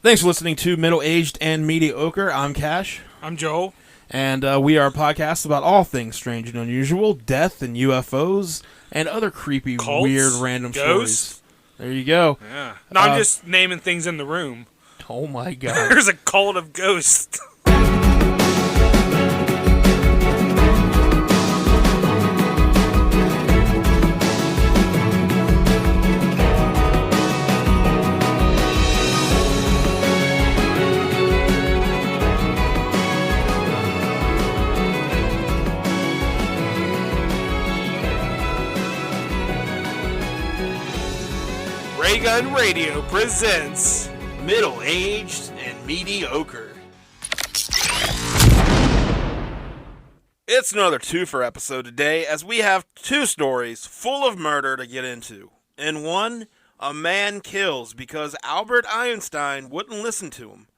Thanks for listening to Middle-Aged and Mediocre. I'm Cash. I'm Joel. And we are a podcast about all things strange and unusual, death and UFOs, and other creepy, Cults, weird, random ghosts. stories. There you go. Yeah. No, I'm just naming things in the room. Oh, my God. There's a cult of ghosts. Ray Gun Radio presents Middle-Aged and Mediocre. It's another twofer episode today, as we have two stories full of murder to get into. In one, a man kills because Albert Einstein wouldn't listen to him.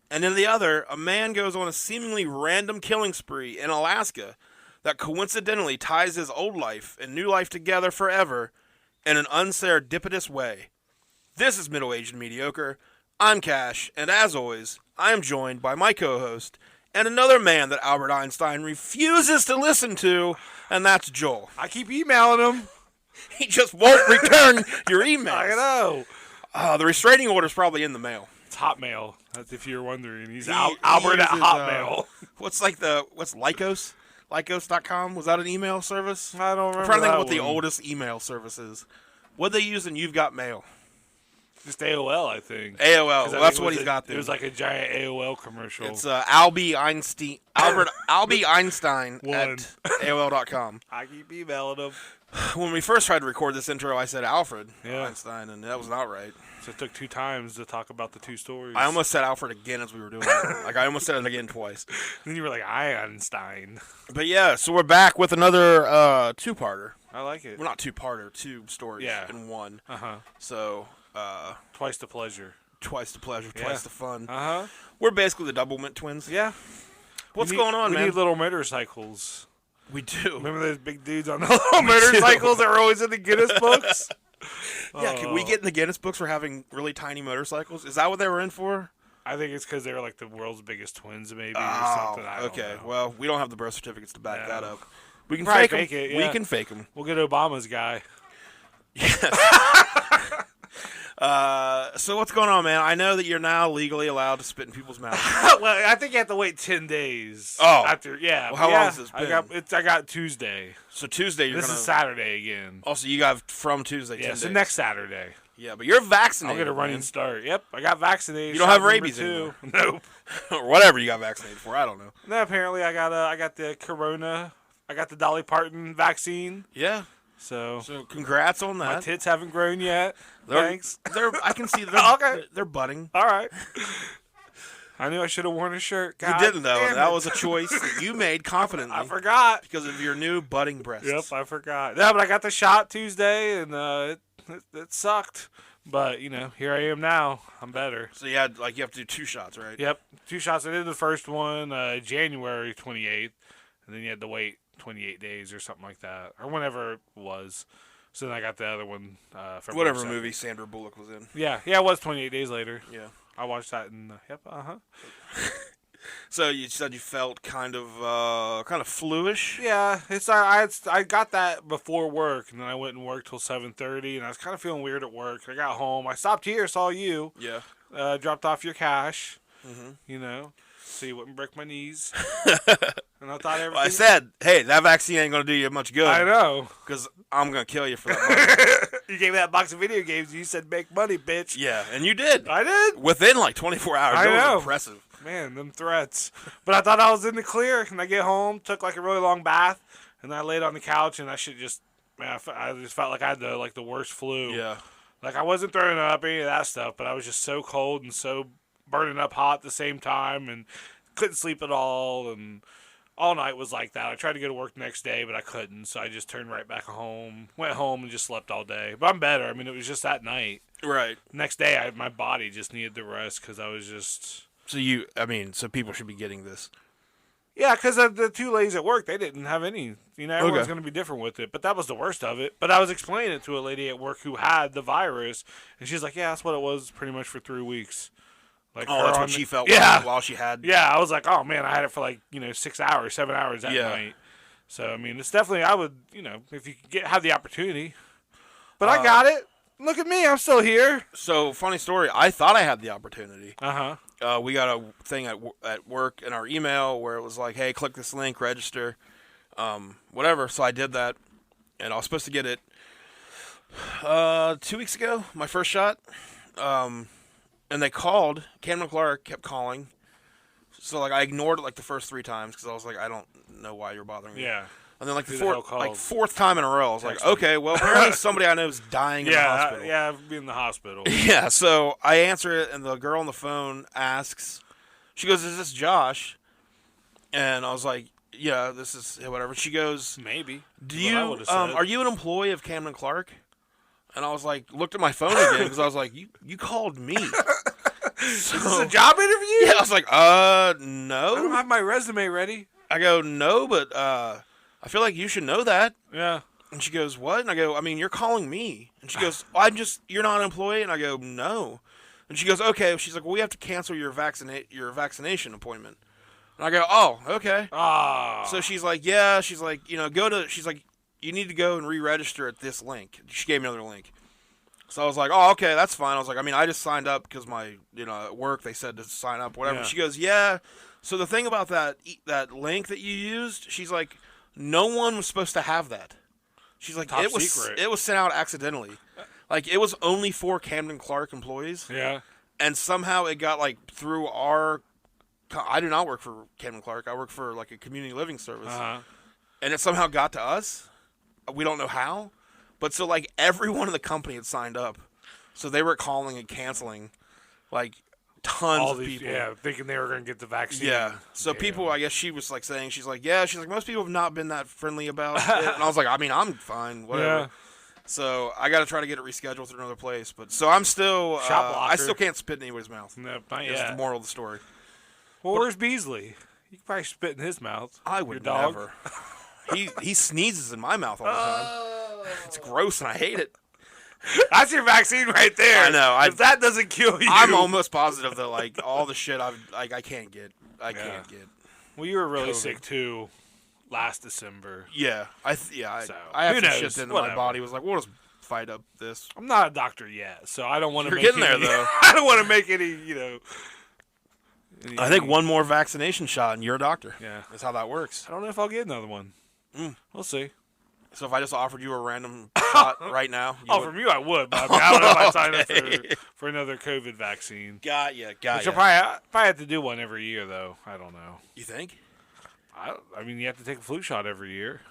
And in the other, a man goes on a seemingly random killing spree in Alaska that coincidentally ties his old life and new life together forever in an unserendipitous way. This is Middle-Aged and Mediocre. I'm Cash, and as always, I am joined by my co-host and another man that Albert Einstein refuses to listen to, and that's Joel. I keep emailing him. He just won't return your emails. I know. The restraining order's probably in the mail. It's Hotmail. That's if you're wondering. He's Albert at Hotmail. What's Lycos? Lycos.com? Was that an email service? I don't remember. I'm trying to think that what the one. oldest email service is. What they use in You've Got Mail? Just AOL, I think. AOL. Well, that's what he's he's got there. It was like a giant AOL commercial. It's Albert Einstein at One. AOL.com. I keep emailing him. When we first tried to record this intro, I said Alfred Yeah. Einstein, and that was not right. So it took 2 times to talk about the 2 stories. I almost said Alfred again as we were doing it. I almost said it again twice. Then you were like, Einstein. But yeah, so we're back with another two-parter. I like it. Well, not two-parter, 2 stories in one. Uh-huh. So, Twice the pleasure. twice the pleasure, Yeah. twice the fun. Uh-huh. We're basically the Double Mint twins. Yeah. What's going on, man? We need little motorcycles. We do. Remember those big dudes on the little motorcycles that were always in the Guinness books? Yeah, can we get in the Guinness books for having really tiny motorcycles? Is that what they were in for? I think it's because they were like the world's biggest twins, maybe, or Oh, something. I don't okay. know. Well, we don't have the birth certificates to back No. that up. We can Probably fake fake them. it, yeah. We can fake them. We'll get Obama's guy. So what's going on, man? I know that you're now legally allowed to spit in people's mouths. Well, I think you have to wait 10 days. Oh. After, yeah. Well, how long has this been? I got Tuesday. So Tuesday, This is Saturday again. Also, you got from Tuesday. Yeah, 10 so days. next Saturday. Yeah, but you're vaccinated. I'll get a running man. start. Yep, I got vaccinated. You don't Shot have number rabies 2. anymore. Nope. Or whatever you got vaccinated for. I don't know. No, apparently I got the Corona. I got the Dolly Parton vaccine. Yeah. So Congrats on that. my tits haven't grown yet. Thanks. I can see they're Okay. They're budding. All right. I knew I should have worn a shirt. God You didn't though. damn That it. was a choice that you made confidently. I forgot. because of your new budding breasts. Yep, I forgot. Yeah, but I got the shot Tuesday, and it sucked. But here I am now. I'm better. So you have to do 2 shots, right? Yep, 2 shots. I did the first one January 28th, and then you had to wait 28 days or something like that, or whenever it was. So then I got the other one. February Whatever 2nd. movie Sandra Bullock was in. Yeah, it was 28 days later. Yeah. I watched that in. Yep. So you said you felt kind of fluish. Yeah, it's I got that before work, and then I went and worked till 7:30, and I was kind of feeling weird at work. I got home, I stopped here, saw you. Yeah. Dropped off your cash. Mm-hmm. So you wouldn't break my knees. And I thought everything. Well, I said, hey, that vaccine ain't gonna do you much good. I know. Because I'm gonna kill you for that money. You gave me that box of video games. And you said make money, bitch. Yeah, and you did. I did. Within like 24 hours. I That know. was impressive. Man, them threats. But I thought I was in the clear, and I get home, took like a really long bath, and I laid on the couch, and I just felt like I had the worst flu. Yeah. Like I wasn't throwing up any of that stuff, but I was just so cold and so burning up hot at the same time, and couldn't sleep at all, and all night was like that. I tried to go to work the next day, but I couldn't, so I just turned right back home, went home, and just slept all day. But I'm better. I mean, it was just that night. Right. Next day, my body just needed the rest because I was just... So people should be getting this. Yeah, because the 2 ladies at work, they didn't have any. Everyone's Okay. going to be different with it. But that was the worst of it. But I was explaining it to a lady at work who had the virus, and she's like, yeah, that's what it was pretty much for 3 weeks. Like Oh, her that's on what she felt Yeah. while she had. Yeah, I was like, oh man, I had it for like 6 hours, 7 hours that Yeah. night. So I mean, it's definitely I would if you could have the opportunity. But I got it. Look at me, I'm still here. So, funny story. I thought I had the opportunity. We got a thing at work in our email where it was like, hey, click this link, register, whatever. So I did that, and I was supposed to get it 2 weeks ago, my first shot. And they called. Camden Clark kept calling. So, like, I ignored it, like, the first 3 times because I was like, I don't know why you're bothering me. Yeah. And then, like, Who the the hell called? fourth time in a row, I was like, okay, well, apparently somebody I know is dying in the hospital. Yeah, I've been in the hospital. Yeah, so I answer it, and the girl on the phone asks, she goes, is this Josh? And I was like, yeah, this is whatever. She goes, Maybe. do you, are you an employee of Camden Clark? And I was like, looked at my phone again, because I was like, you called me. Is this a job interview? Yeah, I was like, no. I don't have my resume ready. I go, no, but I feel like you should know that. Yeah. And she goes, what? And I go, I mean, you're calling me. And she goes, you're not an employee? And I go, no. And she goes, okay. She's like, well, we have to cancel your vaccination appointment. And I go, oh, okay. So she's like, yeah. She's like, she's like, you need to go and re-register at this link. She gave me another link. So I was like, oh, okay, that's fine. I was like, I mean, I just signed up because my, at work they said to sign up, whatever. Yeah. She goes, yeah. So the thing about that link that you used, she's like, no one was supposed to have that. She's like, Top it was secret. It was sent out accidentally. Like, it was only for Camden Clark employees. Yeah. And somehow it got, like, through our... I do not work for Camden Clark. I work for, like, a community living service. And it somehow got to us. We don't know how. But so, like, everyone in the company had signed up. So they were calling and canceling, like, tons of people. Yeah, thinking they were going to get the vaccine. Yeah. So people, I guess she was, like, saying, she's like, most people have not been that friendly about it. And I was like, I mean, I'm fine, whatever. Yeah. So I got to try to get it rescheduled through another place. But so I'm still, Shot blocker. I still can't spit in anybody's mouth. No, not That's yet. the moral of the story. Well, where's Beasley? You can probably spit in his mouth. I Your would dog. never. He sneezes in my mouth all the time. It's gross and I hate it. That's your vaccine right there. I know. If that doesn't kill you, I'm almost positive that like all the shit I can't get. I can't get. Well, you were really COVID. sick too last December. Yeah. I had So, some who knows? shit into Whatever. my body. Was like, we'll just fight up this. I'm not a doctor yet, so I don't want to. You're make getting there, any, though. I don't want to make any. I think one more vaccination shot and you're a doctor. Yeah. That's how that works. I don't know if I'll get another one. We'll see. So if I just offered you a random shot right now, you would? From you, I would. But I, mean, I don't know if I signed up for another COVID vaccine. Got ya. Which I'll probably have to do one every year, though. I don't know. You think? I mean, you have to take a flu shot every year.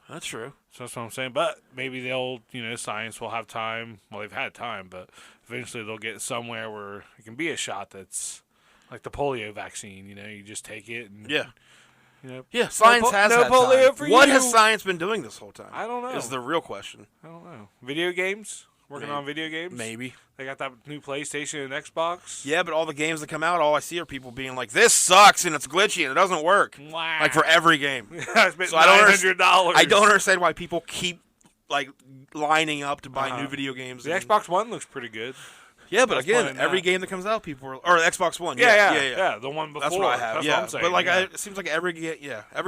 That's true. So that's what I'm saying. But maybe they'll, science will have time. Well, they've had time, but eventually they'll get somewhere where it can be a shot that's like the polio vaccine. You just take it. And, Yeah. Yeah, science has no had polio time. for What you. has science been doing this whole time? I don't know. Is the real question. I don't know. Video games? Working Maybe. on video games? Maybe. They got that new PlayStation and Xbox? Yeah, but all the games that come out, all I see are people being like, this sucks and it's glitchy and it doesn't work. Wow. Like for every game. I spent So I don't $900. I don't understand why people keep like lining up to buy new video games. The Xbox One looks pretty good. Yeah, but I was again, playing every that. game that comes out, people are, or Xbox One. Yeah. The one before. That's what I have. That's yeah, what I'm saying. but like, yeah. it seems like every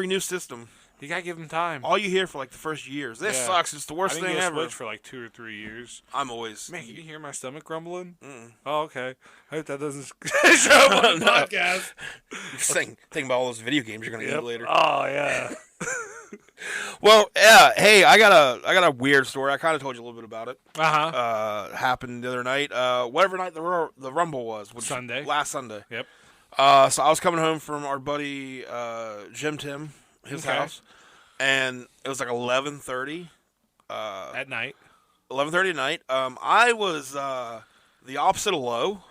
new system, you gotta give them time. all you hear for like the first years, this Yeah. sucks. It's the worst I didn't thing get a ever. Switch for like 2 or 3 years. I'm always. Man, you hear my stomach grumbling? Mm-mm. Oh, okay. I hope that doesn't show up on the No. podcast. You're just thinking about all those video games you're gonna eat later. Oh yeah. Well, yeah. Hey, I got a weird story. I kind of told you a little bit about it. Happened the other night. Whatever night the Rumble was. Sunday. Last Sunday. Yep. So I was coming home from our buddy Jim Tim, his Okay. house, and it was like 11:30. At night. 11:30 at night. I was the opposite of low.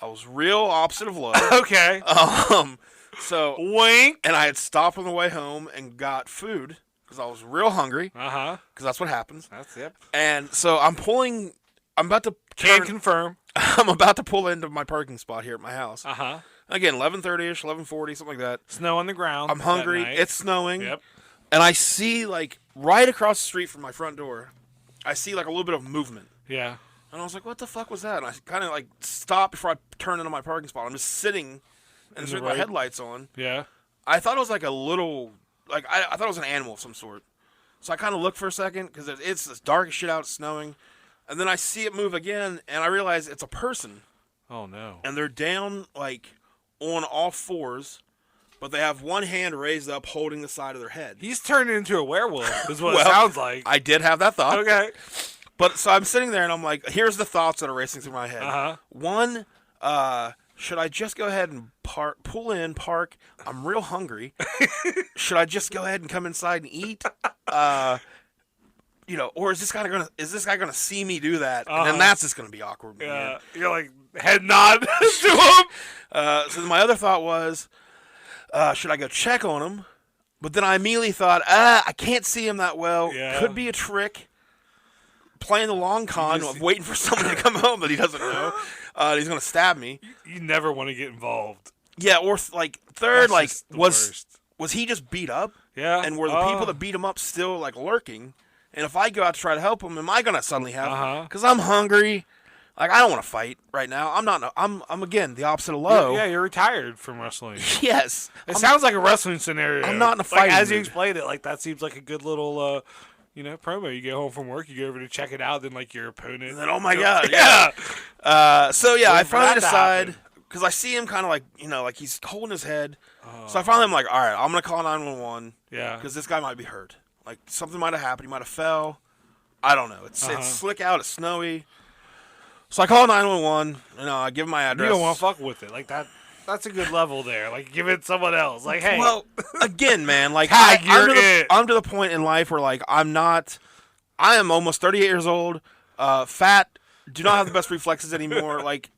I was real opposite of low. Okay. So Wink. and I had stopped on the way home and got food because I was real hungry. Because that's what happens. That's it. And so I'm about to Can confirm. I'm about to pull into my parking spot here at my house. Uh-huh. Again, 11:30ish, 11:40, something like that. Snow on the ground. I'm hungry. that night. It's snowing. Yep. And I see like right across the street from my front door, I see like a little bit of movement. Yeah. And I was like, what the fuck was that? And I kind of like stopped before I turned into my parking spot. I'm just sitting and with my headlights on. Yeah. I thought it was like a little, like, I thought it was an animal of some sort. So I kind of looked for a second because it's this dark as shit out, it's snowing. And then I see it move again, and I realize it's a person. Oh, no. And they're down, like, on all fours, but they have one hand raised up holding the side of their head. He's turned into a werewolf, is what it sounds like. I did have that thought. Okay. But so I'm sitting there, and I'm like, here's the thoughts that are racing through my head. Uh-huh. One, should I just go ahead and pull in, park? I'm real hungry. Should I just go ahead and come inside and eat? Or is this guy gonna see me do that? And then that's just gonna be awkward. Yeah. Man. You're like head nod to him. So my other thought was, should I go check on him? But then I immediately thought, I can't see him that well. Yeah. Could be a trick. Playing the long con of waiting for someone to come home that he doesn't know. He's gonna stab me. You never want to get involved. Yeah, or like third, like was he just beat up? Yeah. And were the people that beat him up still like lurking? And if I go out to try to help him, am I gonna suddenly have? Because I'm hungry. Like I don't want to fight right now. I'm not. I'm again the opposite of low. Yeah, you're retired from wrestling. Yes. It sounds like a wrestling scenario. I'm not in a fight. Like, as you explained it, like that seems like a good little. Promo. You get home from work, you go over to check it out, then like your opponent. And then, oh my god, yeah. I finally decide because I see him kind of like he's holding his head. So I finally am like, all right, I'm gonna call 911. Yeah. Because this guy might be hurt. Like something might have happened. He might have fell. I don't know. It's slick out. It's snowy. So I call 911. I give him my address. You don't want to fuck with it like that. That's a good level there. Like, give it someone else. Like, hey. Well, again, man, like, I'm to the point in life where, like, I am almost 38 years old, fat, do not have the best reflexes anymore. Like,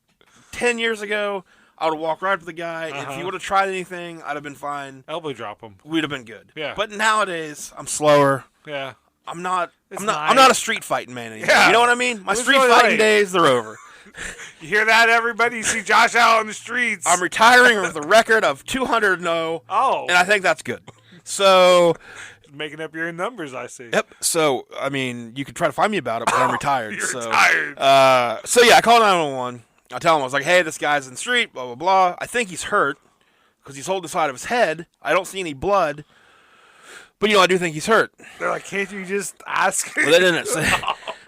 10 years ago, I would walk right up to the guy. If he would have tried anything, I'd have been fine. Elbow drop him. We'd have been good. Yeah. But nowadays, I'm slower. Yeah. I'm not a street fighting man anymore. Yeah. You know what I mean? My street fighting days, they're over. You hear that, everybody? You see Josh out on the streets. I'm retiring with a record of 200-0. Oh. And I think that's good. So... Making up your numbers, I see. Yep. So, I mean, you could try to find me about it, but I'm retired. You're so, retired. I call 911. I tell him, I was like, hey, this guy's in the street, blah, blah, blah. I think he's hurt because he's holding the side of his head. I don't see any blood. But, I do think he's hurt. They're like, can't you just ask? Well, they didn't.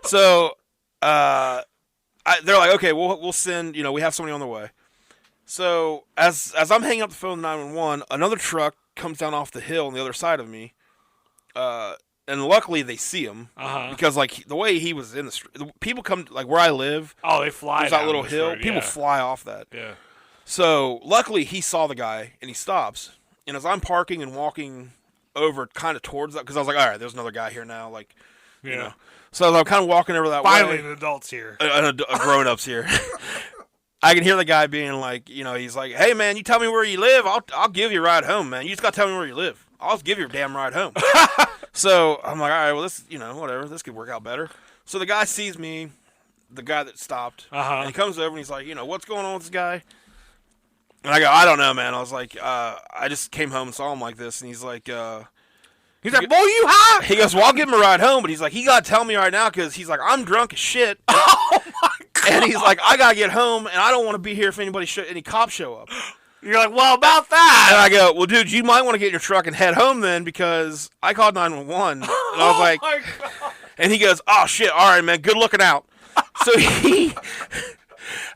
So, they're like, okay, we'll send, we have somebody on the way. So, as I'm hanging up the phone to 911, another truck comes down off the hill on the other side of me. And luckily they see him because, like, the way he was in the street, people come, like, where I live. Oh, they fly there's that little hill. People fly off that. Yeah. So, luckily he saw the guy and he stops. And as I'm parking and walking over kind of towards that, because I was like, all right, there's another guy here now, like, So as I'm kind of walking over that way. Finally, an adult's here. A grown-up's here. I can hear the guy being like, he's like, hey, man, you tell me where you live, I'll give you a ride home, man. You just got to tell me where you live. I'll give you a damn ride home. So I'm like, all right, well, this, whatever. This could work out better. So the guy sees me, the guy that stopped, and he comes over and he's like, what's going on with this guy? And I go, I don't know, man. I was like, I just came home and saw him like this, and he's like, boy, you high? He goes, well, I'll give him a ride home, but he's like, he got to tell me right now because he's like, I'm drunk as shit. Oh, my God. And he's like, I got to get home, and I don't want to be here if any cops show up. You're like, well, about that. And I go, well, dude, you might want to get in your truck and head home then because I called 911. And I was like, my God. And he goes, oh, shit, all right, man, good looking out. So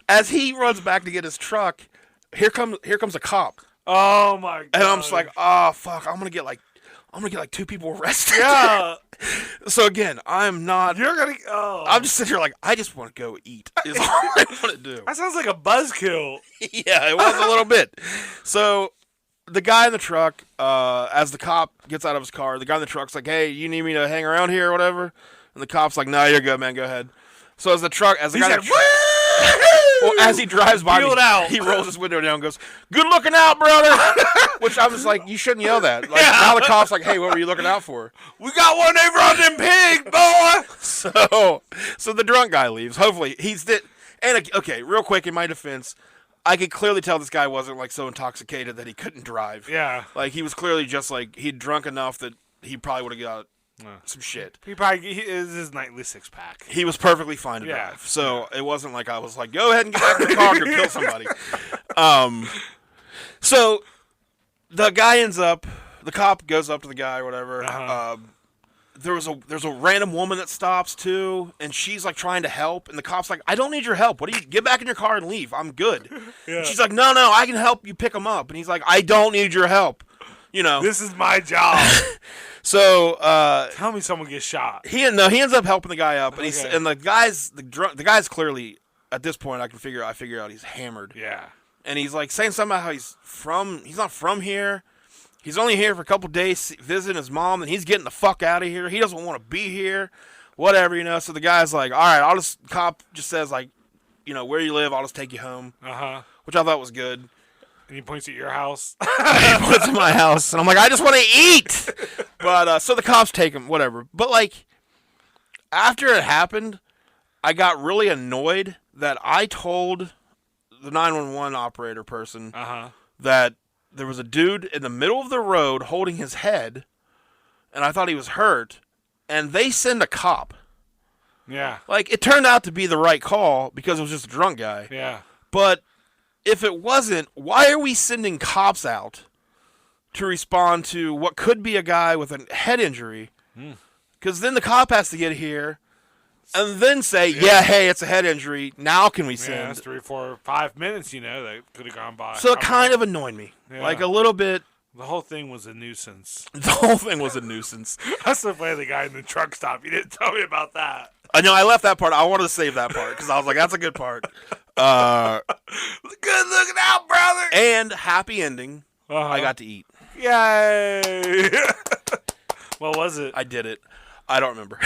as he runs back to get his truck, here comes a cop. Oh, my God. And I'm just like, oh, fuck, I'm going to get like 2 people arrested. Yeah. So again, I'm not. You're going to. Oh. I'm just sitting here like, I just want to go eat. Is all I want to do. That sounds like a buzzkill. Yeah, it was a little bit. So the guy in the truck, as the cop gets out of his car, the guy in the truck's like, hey, you need me to hang around here or whatever? And the cop's like, no, you're good, man. Go ahead. So as the guy well, as he drives by me, he rolls his window down and goes, good looking out, brother. Which I was like, you shouldn't yell that. Like, now the cop's like, hey, what were you looking out for? We got one over on them pigs, boy. So the drunk guy leaves. Hopefully and okay, real quick, in my defense, I could clearly tell this guy wasn't like so intoxicated that he couldn't drive. Yeah. Like he was clearly just like he'd drunk enough that he probably would have got some shit. He probably is his nightly 6-pack. He was perfectly fine to drive. So it wasn't like I was like, go ahead and get back in the car and kill somebody. So the guy the cop goes up to the guy or whatever. There's a random woman that stops too, and she's like trying to help, and the cop's like, I don't need your help. Get back in your car and leave. I'm good. Yeah. She's like, no, I can help you pick him up. And he's like, I don't need your help. This is my job. So tell me someone gets shot. He ends up helping the guy up, and the guy's clearly at this point I figure out he's hammered. Yeah. And he's like saying something about how he's not from here. He's only here for a couple days visiting his mom, and he's getting the fuck out of here. He doesn't want to be here, whatever. So the guy's like, all right, cop just says like, where you live, I'll just take you home. Which I thought was good. And he points at your house. He points at my house, and I'm like, I just want to eat. But so the cops take him, whatever. But like, after it happened, I got really annoyed that I told the 911 operator person that there was a dude in the middle of the road holding his head, and I thought he was hurt, and they send a cop. Yeah. Like, it turned out to be the right call because it was just a drunk guy. Yeah. But if it wasn't, why are we sending cops out to respond to what could be a guy with a head injury? Because then the cop has to get here and then say, hey, it's a head injury. Now can we send? Yeah, that's 3, 4, 5 minutes, that could have gone by. So it kind of annoyed me. Yeah. Like a little bit. The whole thing was a nuisance. That's the way the guy in the truck stop. You didn't tell me about that. I know, I left that part. I wanted to save that part because I was like, that's a good part. Good looking out, brother. And happy ending. I got to eat. Yay. What was it? I did it. I don't remember.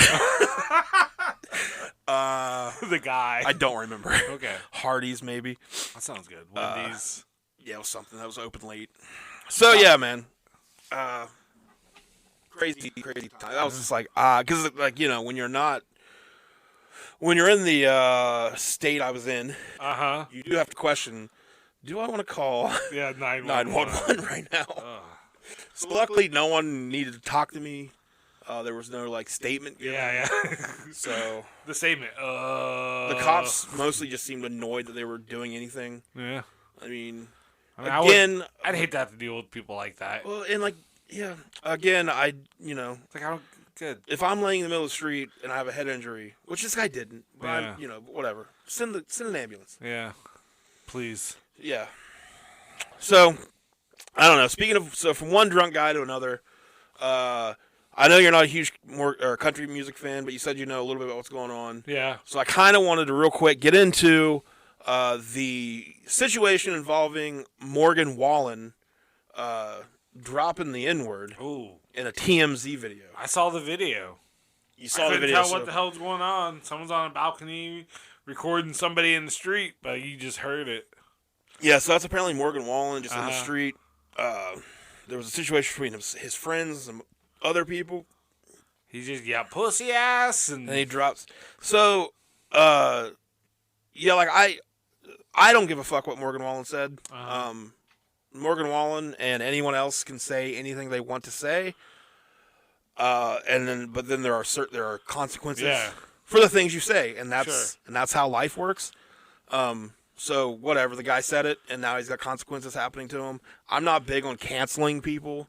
The guy. I don't remember. Okay. Hardee's, maybe. That sounds good. Wendy's. Yeah, it was something that was open late. So, yeah, man. Crazy time. I was just like, because, like, when you're in the state I was in, you do have to question, do I want to call 911 right now? So luckily, no one needed to talk to me. There was no statement given. Yeah. So the statement. The cops mostly just seemed annoyed that they were doing anything. Yeah. I mean, again, I'd hate to have to deal with people like that. Well, and again, I don't. Good. If I'm laying in the middle of the street and I have a head injury, which this guy didn't, but whatever. Send an ambulance. Yeah. Please. Yeah. So, I don't know. From one drunk guy to another, I know you're not a huge country music fan, but you said you know a little bit about what's going on. Yeah. So I kind of wanted to real quick get into the situation involving Morgan Wallen dropping the N-word in a TMZ video. I saw the video. You saw the video. I couldn't tell what the hell's going on. Someone's on a balcony recording somebody in the street, but you just heard it. Yeah, so that's apparently Morgan Wallen just in the street. There was a situation between his friends and some other people. He just pussy ass, and he drops. So, I don't give a fuck what Morgan Wallen said. Morgan Wallen and anyone else can say anything they want to say. But then there are consequences for the things you say, and that's how life works. So whatever, the guy said it, and now he's got consequences happening to him. I'm not big on canceling people.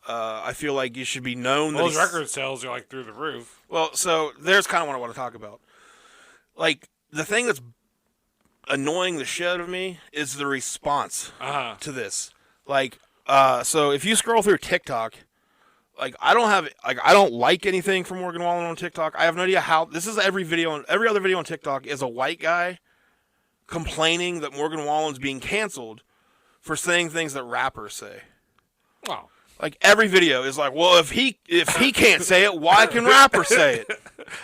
I feel like you should be known. Those record sales are through the roof. Well, so there's kind of what I want to talk about. Like, the thing that's annoying the shit out of me is the response to this. Like, so if you scroll through TikTok, I don't like anything from Morgan Wallen on TikTok. I have no idea how. This is every other video on TikTok is a white guy complaining that Morgan Wallen's being canceled for saying things that rappers say. Oh. Like, every video is like, well, if he can't say it, why can rappers say it?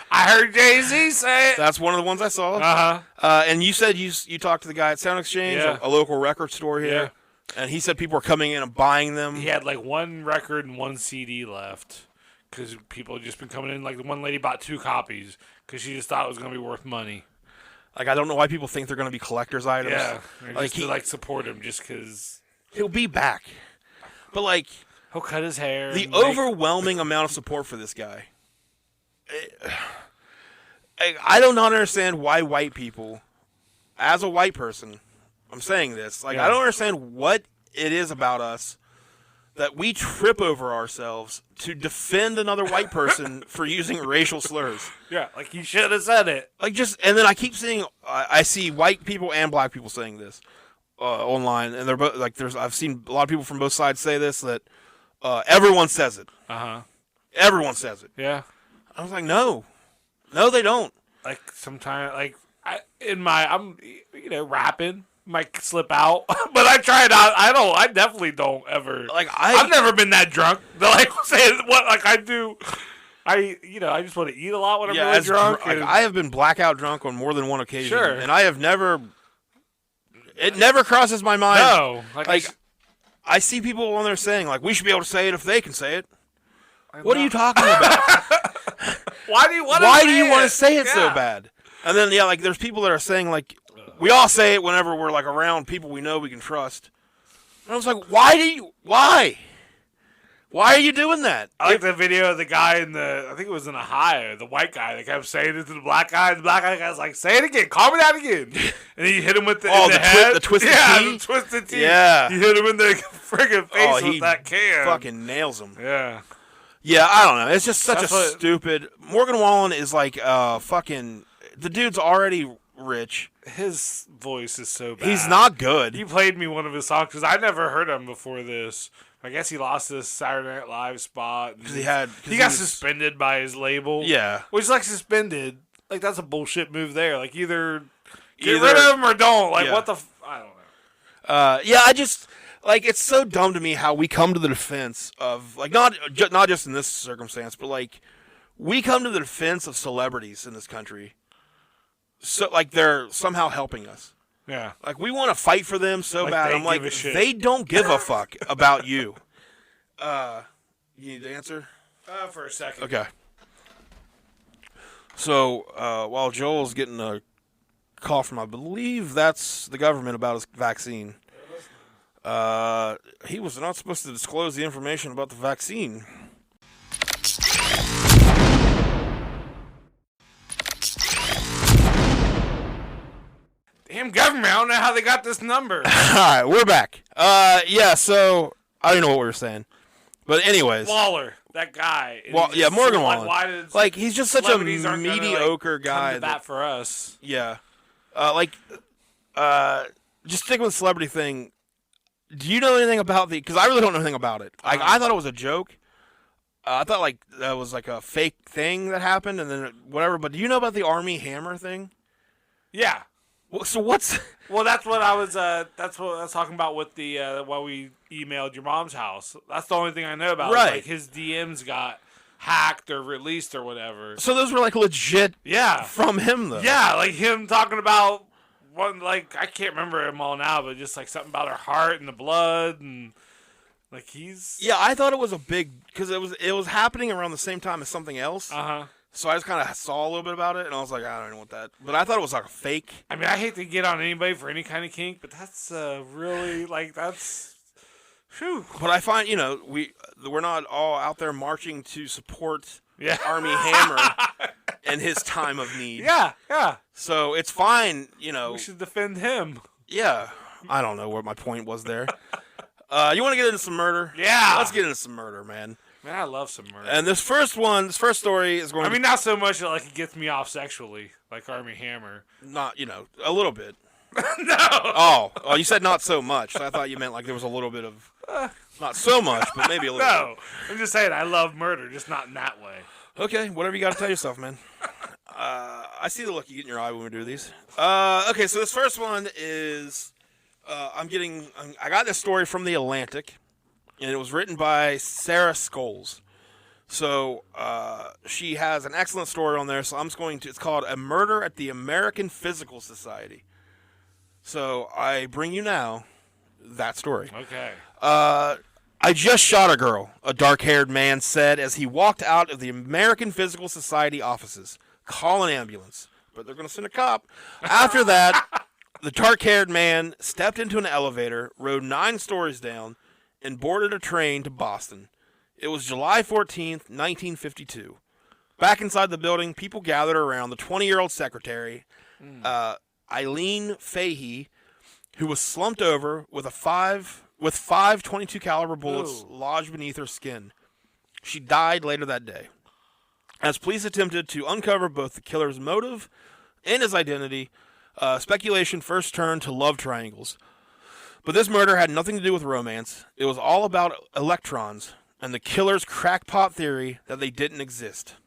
I heard Jay-Z say it. That's one of the ones I saw. And you said you talked to the guy at Sound Exchange, a local record store here, and he said people were coming in and buying them. He had one record and one CD left because people had just been coming in. Like, the one lady bought 2 copies because she just thought it was going to be worth money. Like, I don't know why people think they're going to be collector's items. Yeah, just to support him just because he'll be back. But he'll cut his hair. The overwhelming amount of support for this guy I do not understand why white people, as a white person, I'm saying this, like, I don't understand what it is about us that we trip over ourselves to defend another white person for using racial slurs. Yeah, like you should have said it. Like, and then I keep seeing, I see white people and black people saying this online, and they're both like, I've seen a lot of people from both sides say this, that everyone says it. Everyone says it. Yeah. I was like, no, they don't. Like sometimes, like I'm rapping. Might slip out, but I try not. I definitely don't ever. Like I've never been that drunk. Like saying what like I do. I just want to eat a lot when I'm really drunk. I have been blackout drunk on more than one occasion. Sure. And I have never. It never crosses my mind. No, like I see people on there saying like we should be able to say it if they can say it. What are you talking about? Why do you want to say it so bad? And then like there's people that are saying like. We all say it whenever we're like around people we know we can trust. And I was like, why? Why are you doing that? I like the video of the guy I think it was in Ohio, the white guy that kept saying it to the black guy. The black guy was like, say it again, call me that again. And he hit him with the head. The twisted T? The twisted T. Yeah. He hit him in the friggin' face with that can. Fucking nails him. Yeah. Yeah, I don't know. It's just such stupid. Morgan Wallen is like fucking. The dude's already rich. His voice is so bad. He's not good. He played me one of his songs because I never heard him before this. I guess he lost this Saturday Night Live spot because he got suspended by his label. Yeah, which like suspended, like that's a bullshit move there. Like either get rid of him or don't. Like what the I don't know. Yeah, I just like it's so dumb to me how we come to the defense of like not just in this circumstance, but like we come to the defense of celebrities in this country. So, like, they're somehow helping us. Yeah. Like, we want to fight for them so bad. I'm like, they don't give a fuck about you. You need the answer? For a second. Okay. So, while Joel's getting a call from, I believe that's the government about his vaccine. He was not supposed to disclose the information about the vaccine. Damn government, I don't know how they got this number. All right, we're back. Yeah, so I don't know what we were saying. But anyways. Waller, that guy. Morgan Wallen. Like, he's just such a mediocre guy. Come to bat for us. Yeah. Just sticking with the celebrity thing, do you know anything about because I really don't know anything about it. Like, I thought it was a joke. I thought, like, that was, like, a fake thing that happened and then whatever. But do you know about the Armie hammer thing? Yeah. So what's... Well, that's what I was talking about with the while we emailed your mom's house. That's the only thing I know about. Right. Like his DMs got hacked or released or whatever. So those were like legit from him though. Yeah, like him talking about one, like I can't remember them all now, but just like something about her heart and the blood and like he's... Yeah, I thought it was a big... Because it was happening around the same time as something else. Uh-huh. So I just kind of saw a little bit about it, and I was like, I don't know what that... But I thought it was like a fake. I mean, I hate to get on anybody for any kind of kink, but that's really, like, that's... Whew. But I find, we're not all out there marching to support Armie Hammer in his time of need. Yeah, yeah. So it's fine, We should defend him. Yeah. I don't know what my point was there. You want to get into some murder? Yeah. Let's get into some murder, man. Man, I love some murder. And this first story is going I mean, not so much that, like, it gets me off sexually, like Armie Hammer. Not, a little bit. No! Oh, you said not so much. So I thought you meant, like, there was a little bit of... Not so much, but maybe a little bit. No, I'm just saying I love murder, just not in that way. Okay, whatever you got to tell yourself, man. I see the look you get in your eye when we do these. Okay, so this first one is... I got this story from The Atlantic. And it was written by Sarah Scholes. So she has an excellent story on there. So it's called A Murder at the American Physical Society. So I bring you now that story. Okay. I just shot a girl, a dark-haired man said as he walked out of the American Physical Society offices. Call an ambulance. But they're going to send a cop. After that, the dark-haired man stepped into an elevator, rode 9 stories down, and boarded a train to Boston. It was July 14th, 1952. Back inside the building, people gathered around the 20-year-old secretary, Eileen Fahey, who was slumped over with five .22 caliber bullets lodged beneath her skin. She died later that day. As police attempted to uncover both the killer's motive and his identity, speculation first turned to love triangles. But this murder had nothing to do with romance. It was all about electrons and the killer's crackpot theory that they didn't exist.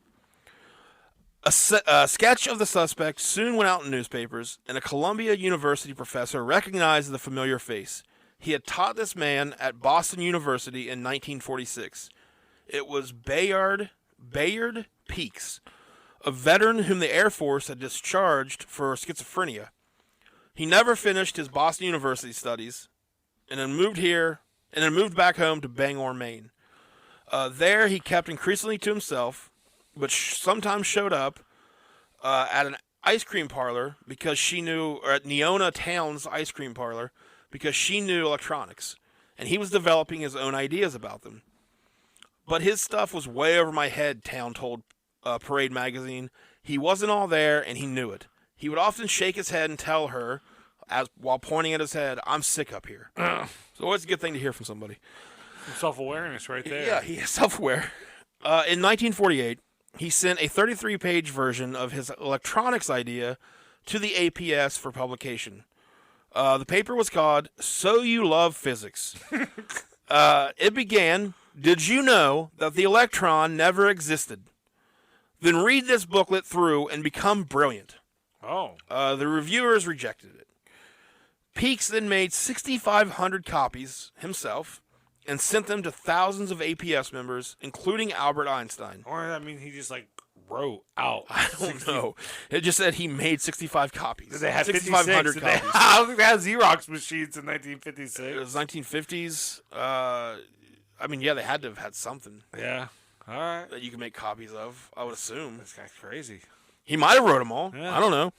A sketch of the suspect soon went out in newspapers, and a Columbia University professor recognized the familiar face. He had taught this man at Boston University in 1946. It was Bayard Peaks, a veteran whom the Air Force had discharged for schizophrenia. He never finished his Boston University studies, and then moved back home to Bangor, Maine. There, he kept increasingly to himself, but sometimes showed up at an ice cream parlor because she knew, or at Neona Town's ice cream parlor because she knew electronics, and he was developing his own ideas about them. But his stuff was way over my head, Town told Parade magazine. He wasn't all there, and he knew it. He would often shake his head and tell her, while pointing at his head, "I'm sick up here." So always a good thing to hear from somebody. Some self-awareness right there. Yeah, he is self-aware. In 1948, he sent a 33-page version of his electronics idea to the APS for publication. The paper was called So You Love Physics. It began, "Did you know that the electron never existed? Then read this booklet through and become brilliant." The reviewers rejected it. Peaks then made 6,500 copies himself and sent them to thousands of APS members, including Albert Einstein. Or that means he just wrote out. I don't know. It just said he made 65 copies. They had 6,500 copies. I don't think they had Xerox machines in 1956. It was 1950s. They had to have had something. Yeah. All right. That you can make copies of, I would assume. This guy's crazy. He might have wrote them all. Yeah. I don't know.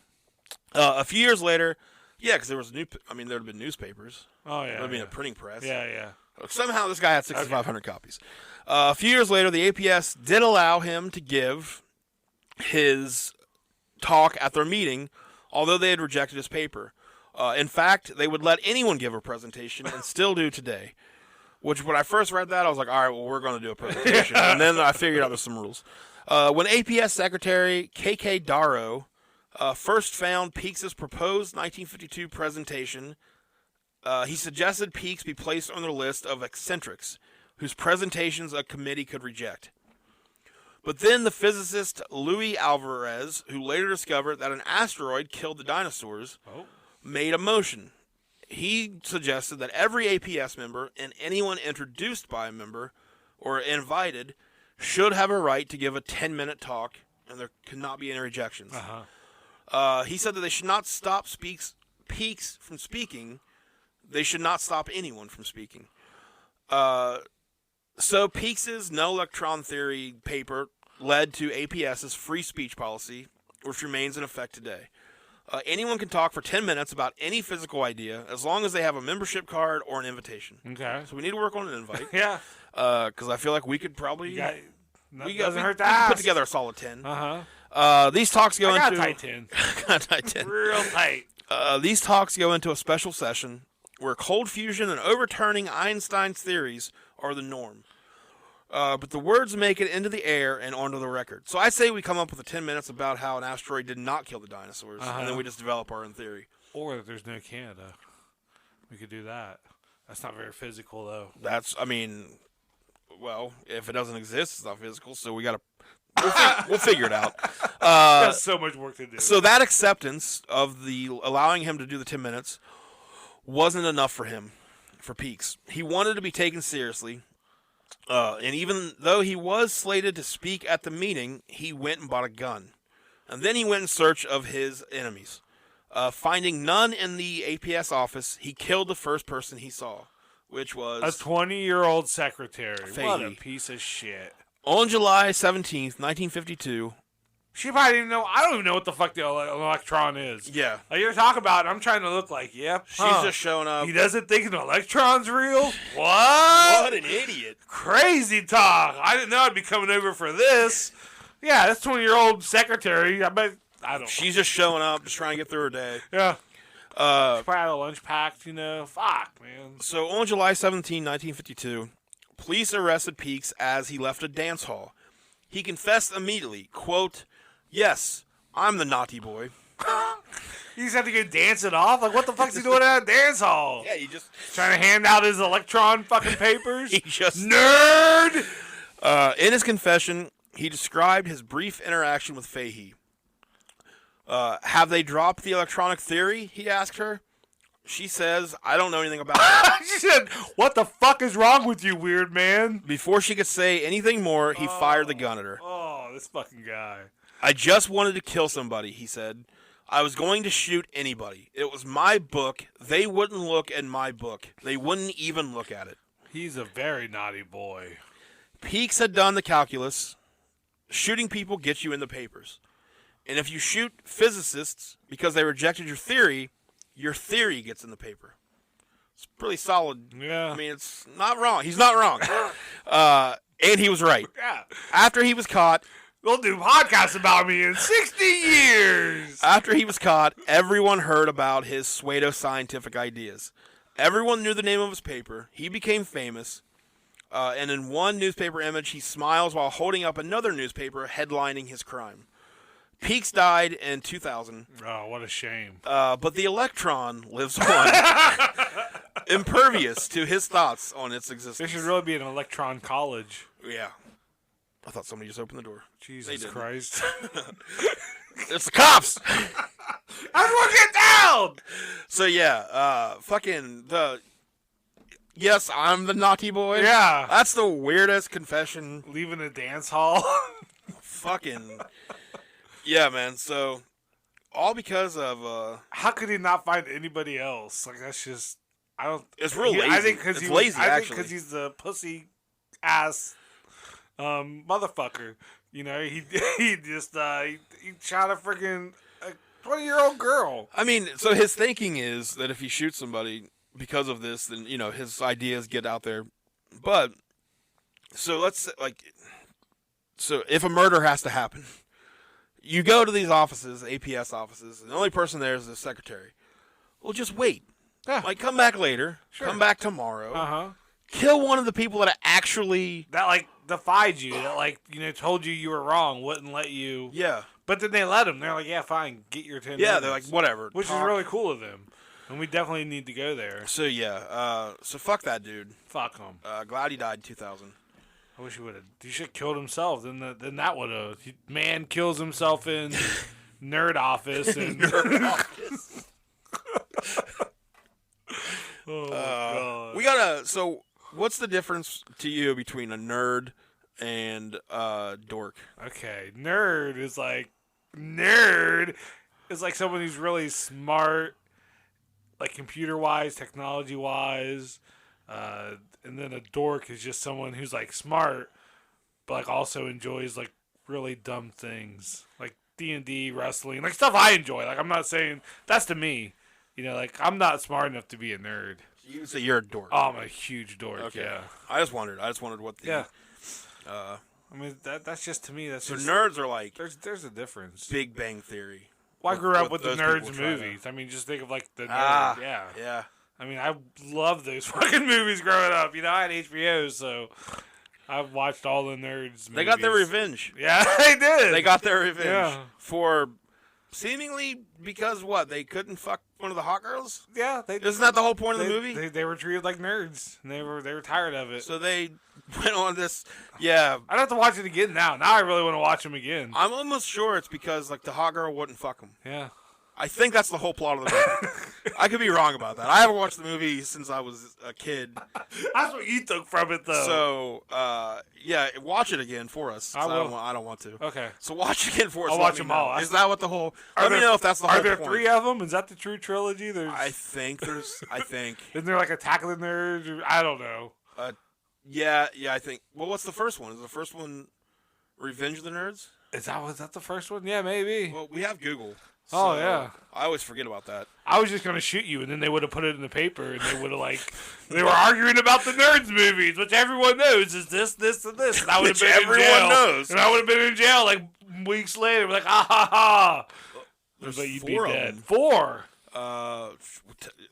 A few years later, because there would have been newspapers. Oh, yeah. There would have been a printing press. Yeah. Somehow this guy had 6,500 copies. A few years later, the APS did allow him to give his talk at their meeting, although they had rejected his paper. In fact, they would let anyone give a presentation and still do today. Which, when I first read that, I was like, all right, well, we're going to do a presentation. And then I figured out there's some rules. When APS Secretary K.K. Darrow first found Peaks's proposed 1952 presentation, he suggested Peaks be placed on the list of eccentrics, whose presentations a committee could reject. But then the physicist Louis Alvarez, who later discovered that an asteroid killed the dinosaurs, made a motion. He suggested that every APS member and anyone introduced by a member or invited should have a right to give a 10-minute talk, and there could not be any rejections. He said that they should not stop Peaks from speaking. They should not stop anyone from speaking. So Peaks's no electron theory paper led to APS's free speech policy, which remains in effect today. Anyone can talk for 10 minutes about any physical idea as long as they have a membership card or an invitation. Okay. So we need to work on an invite. Yeah. Because I feel like we could probably... We put together a solid 10. These talks go into... a tight 10. Got a tight 10. Real tight. These talks go into a special session where cold fusion and overturning Einstein's theories are the norm. But the words make it into the air and onto the record. So I say we come up with 10 minutes about how an asteroid did not kill the dinosaurs, and then we just develop our own theory. Or if there's no Canada, we could do that. That's not very physical, though. Well, if it doesn't exist, it's not physical, so we got to... We'll figure it out. There's so much work to do. So that acceptance of allowing him to do the 10 minutes wasn't enough for him, for Peaks. He wanted to be taken seriously. And even though he was slated to speak at the meeting, he went and bought a gun. And then he went in search of his enemies. Finding none in the APS office, he killed the first person he saw, which was... a 20-year-old secretary. Fahey. What a piece of shit. On July 17th, 1952... She probably didn't know. I don't even know what the fuck the electron is. Yeah. You're talking about it. I'm trying to look like, yep. She's just showing up. He doesn't think an electron's real? What? What an idiot. Crazy talk. I didn't know I'd be coming over for this. Yeah, that's 20-year-old secretary. I bet. I don't. She's just showing up, just trying to get through her day. Yeah. She probably had a lunch packed, Fuck, man. So on July 17, 1952, police arrested Peaks as he left a dance hall. He confessed immediately, quote, "Yes, I'm the naughty boy." You just have to go dancing off? Like, what the fuck's he doing at a dance hall? Yeah, he just... Trying to hand out his electron fucking papers? He just... Nerd! In his confession, he described his brief interaction with Fahey. Have they dropped the electronic theory? He asked her. She says, "I don't know anything about it." She said, "What the fuck is wrong with you, weird man?" Before she could say anything more, he fired the gun at her. Oh, this fucking guy. "I just wanted to kill somebody," he said. "I was going to shoot anybody. It was my book. They wouldn't look at my book. They wouldn't even look at it." He's a very naughty boy. Peaks had done the calculus. Shooting people gets you in the papers. And if you shoot physicists because they rejected your theory gets in the paper. It's pretty solid. Yeah. I mean, it's not wrong. He's not wrong. And he was right. Yeah. After he was caught... They'll do podcasts about me in 60 years. After he was caught, everyone heard about his pseudo-scientific ideas. Everyone knew the name of his paper. He became famous. And in one newspaper image, he smiles while holding up another newspaper headlining his crime. Peaks died in 2000. Oh, what a shame. But the electron lives on, impervious to his thoughts on its existence. There should really be an electron college. Yeah. I thought somebody just opened the door. Jesus Christ. It's the cops! Everyone get down! So, yeah, yes, I'm the naughty boy. Yeah. That's the weirdest confession. Leaving a dance hall. Fucking... Yeah, man, so... All because of... How could he not find anybody else? Like, that's just... I don't... It's real lazy. I think it's lazy, actually. I think because he's the pussy-ass... motherfucker, he shot a freaking 20-year-old girl. I mean, so his thinking is that if he shoots somebody because of this, then his ideas get out there. But so let's so if a murder has to happen, you go to these offices, APS offices, and the only person there is the secretary. Well, just wait. Yeah. Come back later. Sure. Come back tomorrow. Uh-huh. Kill one of the people that actually defied you, that told you were wrong, wouldn't let you. Yeah. But then they let him. They're like, yeah, fine, get your 10 Yeah, minutes. they're like, whatever. Which is really cool of them. And we definitely need to go there. So, yeah. So, fuck that dude. Fuck him. Glad he died in 2000. I wish he would have. He should have killed himself. Then that would have. Man kills himself in nerd office. And Nerd office. Oh, God. We gotta. So, what's the difference to you between a nerd and dork? Okay, nerd is like someone who's really smart, like computer-wise, technology-wise, and then a dork is just someone who's like smart, but like also enjoys like really dumb things, like D&D, wrestling, like stuff I enjoy. Like I'm not saying that's to me, I'm not smart enough to be a nerd. You say you're a dork. Oh, I'm a huge dork. Okay. Yeah. I just wondered what the. Yeah. I mean that's just to me. That's so just, nerds are like there's a difference. Big Bang Theory. Well, I grew up with the those nerds people try movies. I mean, just think of like the nerd. Yeah. I mean, I love those fucking movies growing up. I had HBO, so I've watched all the nerds movies. They got their revenge. Yeah, they did. They got their revenge. Yeah. For seemingly because what? They couldn't fuck one of the hot girls? Yeah. Isn't that the whole point of the movie? They were treated like nerds, and they were tired of it. So they went on this, yeah. I'd have to watch it again now. Now I really want to watch them again. I'm almost sure it's because like the hot girl wouldn't fuck him. Yeah. I think that's the whole plot of the movie. I could be wrong about that. I haven't watched the movie since I was a kid. That's what you took from it, though. So, yeah, watch it again for us. I don't want to. Okay. So watch it again for us. I'll watch them all. Is that what the whole... Let me know if that's the whole point. Are there 3 of them? Is that the true trilogy? I think there's... Isn't there like Attack of the Nerds? I don't know. Yeah, I think... Well, what's the first one? Is the first one Revenge of the Nerds? Was that the first one? Yeah, maybe. Well, we have Google. So yeah. I always forget about that. I was just going to shoot you, and then they would have put it in the paper, and they would have, they were arguing about the Nerds movies, which everyone knows is this, and this. And I would have been in jail. Everyone knows. And I would have been in jail, weeks later, we're like, ah ha ha. There's But you'd 4 be of dead. them. 4.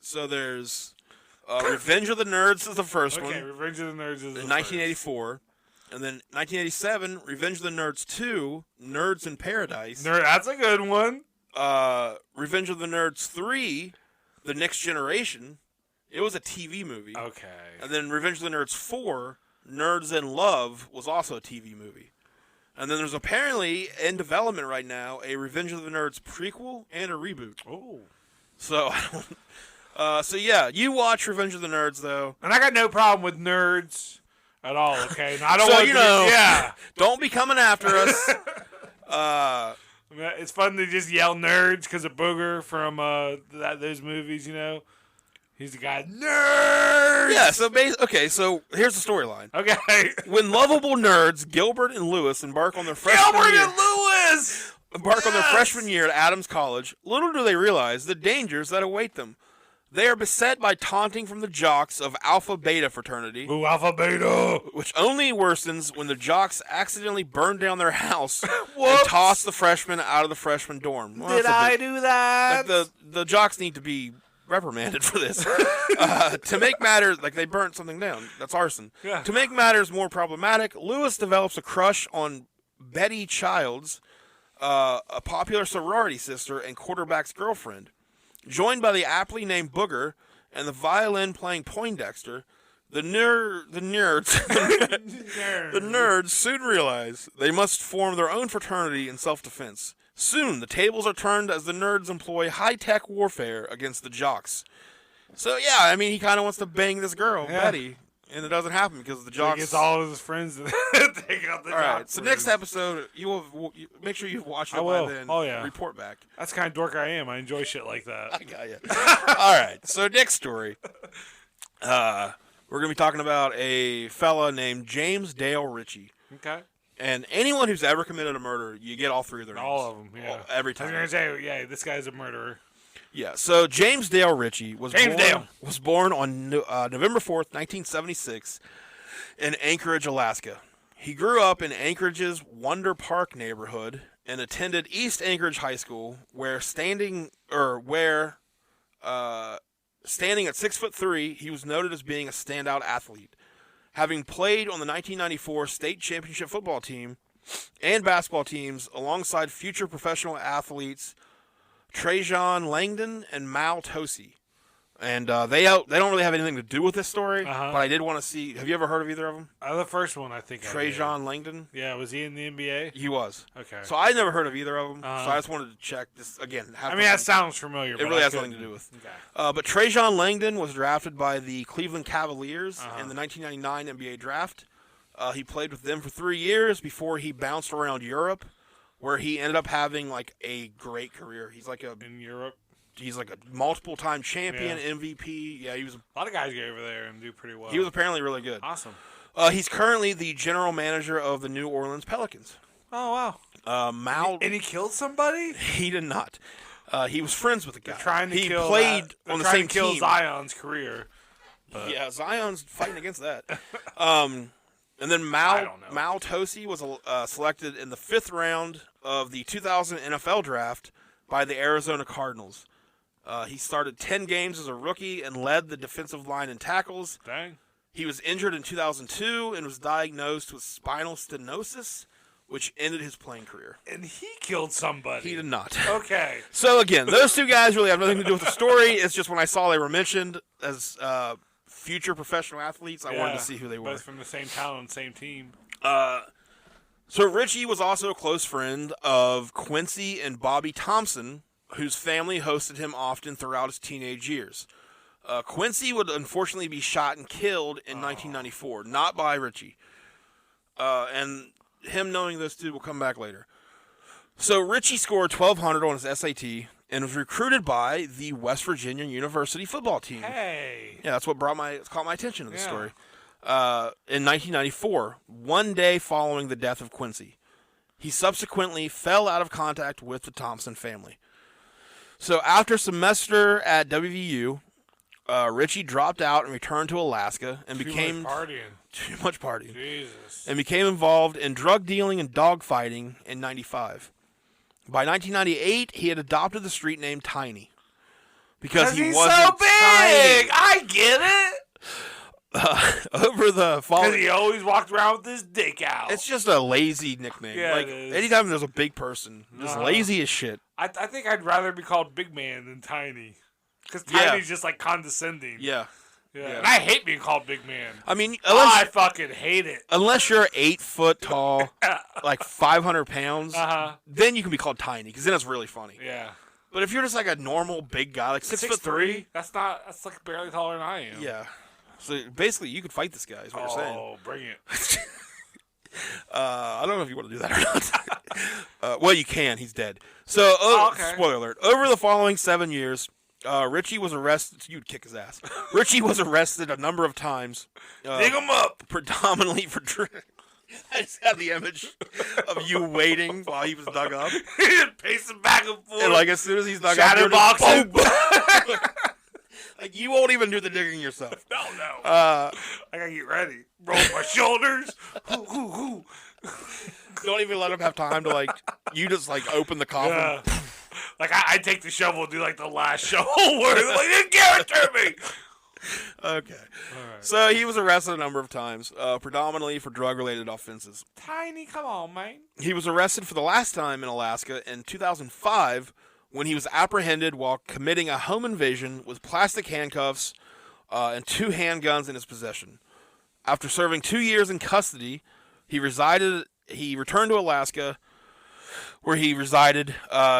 So there's Revenge of the Nerds is the first Okay, one Revenge of the Nerds is the in first. 1984. And then 1987, Revenge of the Nerds 2, Nerds in Paradise. That's a good one. Revenge of the Nerds 3, The Next Generation. It was a TV movie. Okay. And then Revenge of the Nerds 4, Nerds in Love, was also a TV movie. And then there's apparently in development right now a Revenge of the Nerds prequel and a reboot. Oh. So, so yeah, you watch Revenge of the Nerds though. And I got no problem with nerds at all. Okay, and I don't So want you know, yeah. don't be coming after us. It's fun to just yell nerds because of Booger from those movies. You know, he's the guy. Nerds. Yeah. So so here's the storyline. Okay. When lovable nerds Gilbert and Lewis embark on their freshman Gilbert year, and Lewis on their freshman year at Adams College, little do they realize the dangers that await them. They are beset by taunting from the jocks of Alpha Beta fraternity, Ooh, Alpha Beta, which only worsens when the jocks accidentally burn down their house and Whoops. toss the freshmen out of the freshman dorm. Well, Did I do that? Like the jocks need to be reprimanded for this. To make matters, like they burnt something down. That's arson. Yeah. To make matters more problematic, Lewis develops a crush on Betty Childs, a popular sorority sister and quarterback's girlfriend. Joined by the aptly named Booger and the violin-playing Poindexter, the nerds soon realize they must form their own fraternity in self-defense. Soon, the tables are turned as the nerds employ high-tech warfare against the jocks. So, yeah, I mean, he kind of wants to bang this girl, Betty, and it doesn't happen because the jocks... He gets all of his friends to take out the All right, jocks. so next episode, make sure you've watched it by then. Oh, yeah. Report back. That's the kind of dork I am. I enjoy shit like that. I got you. All right, so next story. We're going to be talking about a fella named James Dale Ritchie. Okay. And anyone who's ever committed a murder, you get all 3 of their names. All of them, yeah. Every I was time. going to say, yeah, this guy's a murderer. Yeah, so James Dale Ritchie was born on November 4th, 1976 in Anchorage, Alaska. He grew up in Anchorage's Wonder Park neighborhood and attended East Anchorage High School, where standing at 6'3", he was noted as being a standout athlete, having played on the 1994 state championship football team and basketball teams alongside future professional athletes Trajan Langdon and Mal Tosi. And they don't really have anything to do with this story, but I did want to see. Have you ever heard of either of them? The first one, I think. Trajan Langdon? Yeah, was he in the NBA? He was. Okay. So I never heard of either of them, so I just wanted to check this again. That sounds familiar. It really has nothing to do with. Okay. But Trajan Langdon was drafted by the Cleveland Cavaliers in the 1999 NBA draft. He played with them for 3 years before he bounced around Europe, where he ended up having like a great career. He's like in Europe. He's like a multiple-time champion, MVP. Yeah, he was. A lot of guys go over there and do pretty well. He was apparently really good. Awesome. He's currently the general manager of the New Orleans Pelicans. Oh wow. And he killed somebody? He did not. He was friends with the guy. He played on the same team. Zion's career. But... Yeah, Zion's fighting against that. And then Mal Tosi was selected in the 5th round of the 2000 NFL draft by the Arizona Cardinals. He started 10 games as a rookie and led the defensive line in tackles. Dang. He was injured in 2002 and was diagnosed with spinal stenosis, which ended his playing career. And he killed somebody. He did not. Okay. So, again, those 2 guys really have nothing to do with the story. It's just when I saw they were mentioned as future professional athletes, I wanted to see who they were. Both from the same town and same team. So Ritchie was also a close friend of Quincy and Bobby Thompson, whose family hosted him often throughout his teenage years. Quincy would unfortunately be shot and killed in 1994, not by Ritchie. And him knowing this too will come back later. So Ritchie scored 1,200 on his SAT and was recruited by the West Virginia University football team. Hey. Yeah, that's what caught my attention to the story. In 1994, one day following the death of Quincy. He subsequently fell out of contact with the Thompson family. So after a semester at WVU, Ritchie dropped out and returned to Alaska and became too much partying. Jesus. And became involved in drug dealing and dogfighting in 95. By 1998, he had adopted the street name Tiny because he he's wasn't so big. tiny. I get it. Over the following, because he always walked around with his dick out. It's just a lazy nickname. Yeah, like it is. anytime there's a big person, just lazy as shit. I think I'd rather be called Big Man than Tiny. Because Tiny's just like condescending. Yeah. And I hate being called Big Man. I mean, I fucking hate it. Unless you're 8 foot tall, like 500 pounds, then you can be called Tiny, because then it's really funny. Yeah. But if you're just like a normal big guy, like 6'3", that's like barely taller than I am. Yeah. So basically, you could fight this guy, is what you're saying. Oh, bring it. I don't know if you want to do that or not. Well, you can. He's dead. So, spoiler alert. Over the following 7 years, Ritchie was arrested. You'd kick his ass. Ritchie was arrested a number of times. Dig him up. Predominantly for I just had the image of you waiting while he was dug up. He's pacing back and forth. And like as soon as he's dug up, boxing. Like you won't even do the digging yourself. No. I gotta get ready. Roll my shoulders. Don't even let him have time to like. You just like open the coffin. Yeah. Like I take the shovel and do like the last shovel where they're like, give it to me. Okay. Right. So he was arrested a number of times, predominantly for drug-related offenses. Tiny, come on, man. He was arrested for the last time in Alaska in 2005 when he was apprehended while committing a home invasion with plastic handcuffs and 2 handguns in his possession. After serving 2 years in custody, he returned to Alaska, where he resided,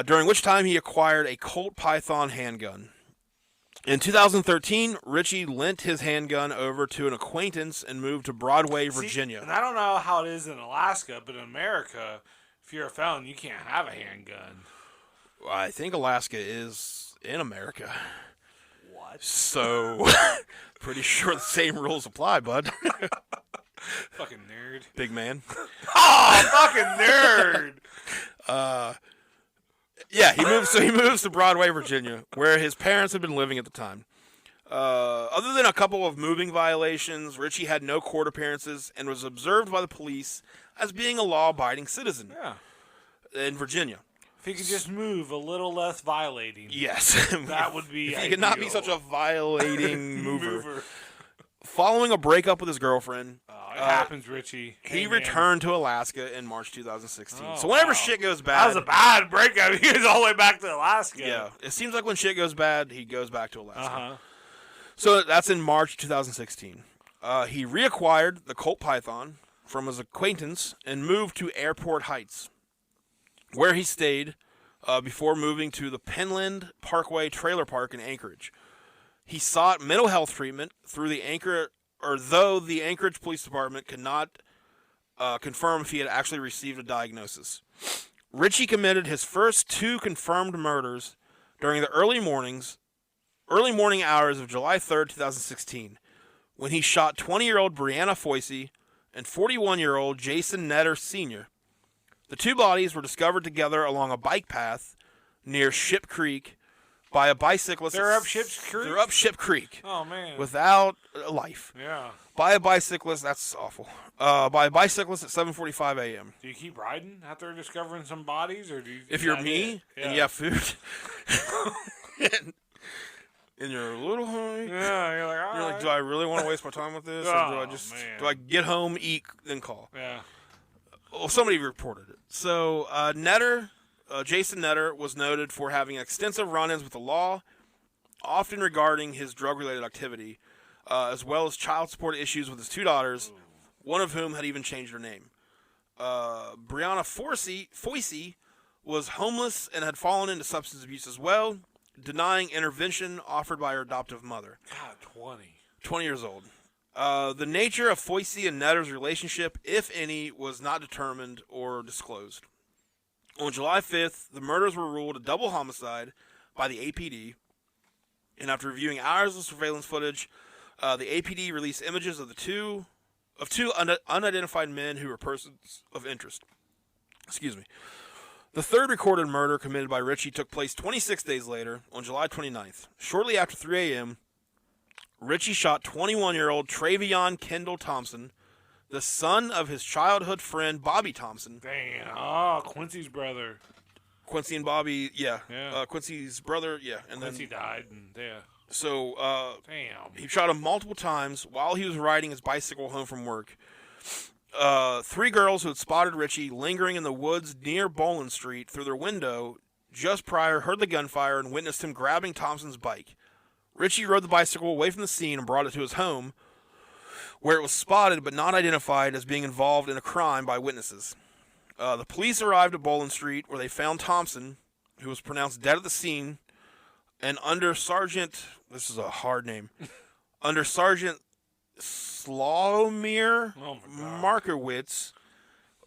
during which time he acquired a Colt Python handgun. In 2013, Ritchie lent his handgun over to an acquaintance and moved to Broadway, Virginia. And I don't know how it is in Alaska, but in America, if you're a felon, you can't have a handgun. I think Alaska is in America. What? So, pretty sure the same rules apply, bud. Fucking nerd. Big man. Oh, fucking nerd! Yeah, he moves to Broadway, Virginia, where his parents had been living at the time. Other than a couple of moving violations, Ritchie had no court appearances and was observed by the police as being a law-abiding citizen in Virginia. If he could just move a little less violating. Yes. That would be If he ideal. could not be such a violating mover. Following a breakup with his girlfriend, it happens, Ritchie. He returned to Alaska in March 2016. So whenever shit goes bad... That was a bad breakup. He was all the way back to Alaska. Yeah. It seems like when shit goes bad, he goes back to Alaska. So that's in March 2016. He reacquired the Colt Python from his acquaintance and moved to Airport Heights, where he stayed before moving to the Penland Parkway Trailer Park in Anchorage. He sought mental health treatment though the Anchorage Police Department could not confirm if he had actually received a diagnosis. Ritchie committed his first 2 confirmed murders during the early morning hours of July 3rd, 2016, when he shot 20-year-old Brianna Foisey and 41-year-old Jason Netter Sr. The 2 bodies were discovered together along a bike path near Ship Creek by a bicyclist. They're up Ship Creek? They're up Ship Creek. Oh, man. Without a life. Yeah. By a bicyclist. That's awful. By a bicyclist at 7:45 a.m. Do you keep riding after discovering some bodies? Or do you? If you're me and you have food. And you're a little hungry. Yeah, you're like, all you're right. like, do I really want to waste my time with this? Or do I get home, eat, then call? Yeah. Well, somebody reported it. So, Jason Netter was noted for having extensive run-ins with the law, often regarding his drug-related activity, as well as child support issues with his 2 daughters, one of whom had even changed her name. Brianna Foisey was homeless and had fallen into substance abuse as well, denying intervention offered by her adoptive mother. God, 20 years old. The nature of Foisey and Netter's relationship, if any, was not determined or disclosed. On July 5th, the murders were ruled a double homicide by the APD, and after reviewing hours of surveillance footage, the APD released images of two unidentified men who were persons of interest. Excuse me. The third recorded murder committed by Ritchie took place 26 days later, on July 29th. Shortly after 3 a.m., Ritchie shot 21-year-old Travion Kendall Thompson, the son of his childhood friend Bobby Thompson. Damn. Oh, Quincy's brother. Quincy and Bobby, yeah. Yeah. Quincy's brother, yeah. And Quincy then, died, and yeah. So, Damn. he shot him multiple times while he was riding his bicycle home from work. 3 girls who had spotted Ritchie lingering in the woods near Wallen Street through their window just prior heard the gunfire and witnessed him grabbing Thompson's bike. Ritchie rode the bicycle away from the scene and brought it to his home, where it was spotted but not identified as being involved in a crime by witnesses. The police arrived at Wallen Street, where they found Thompson, who was pronounced dead at the scene, and under Sergeant, this is a hard name, under Sergeant Slawomir Markowitz,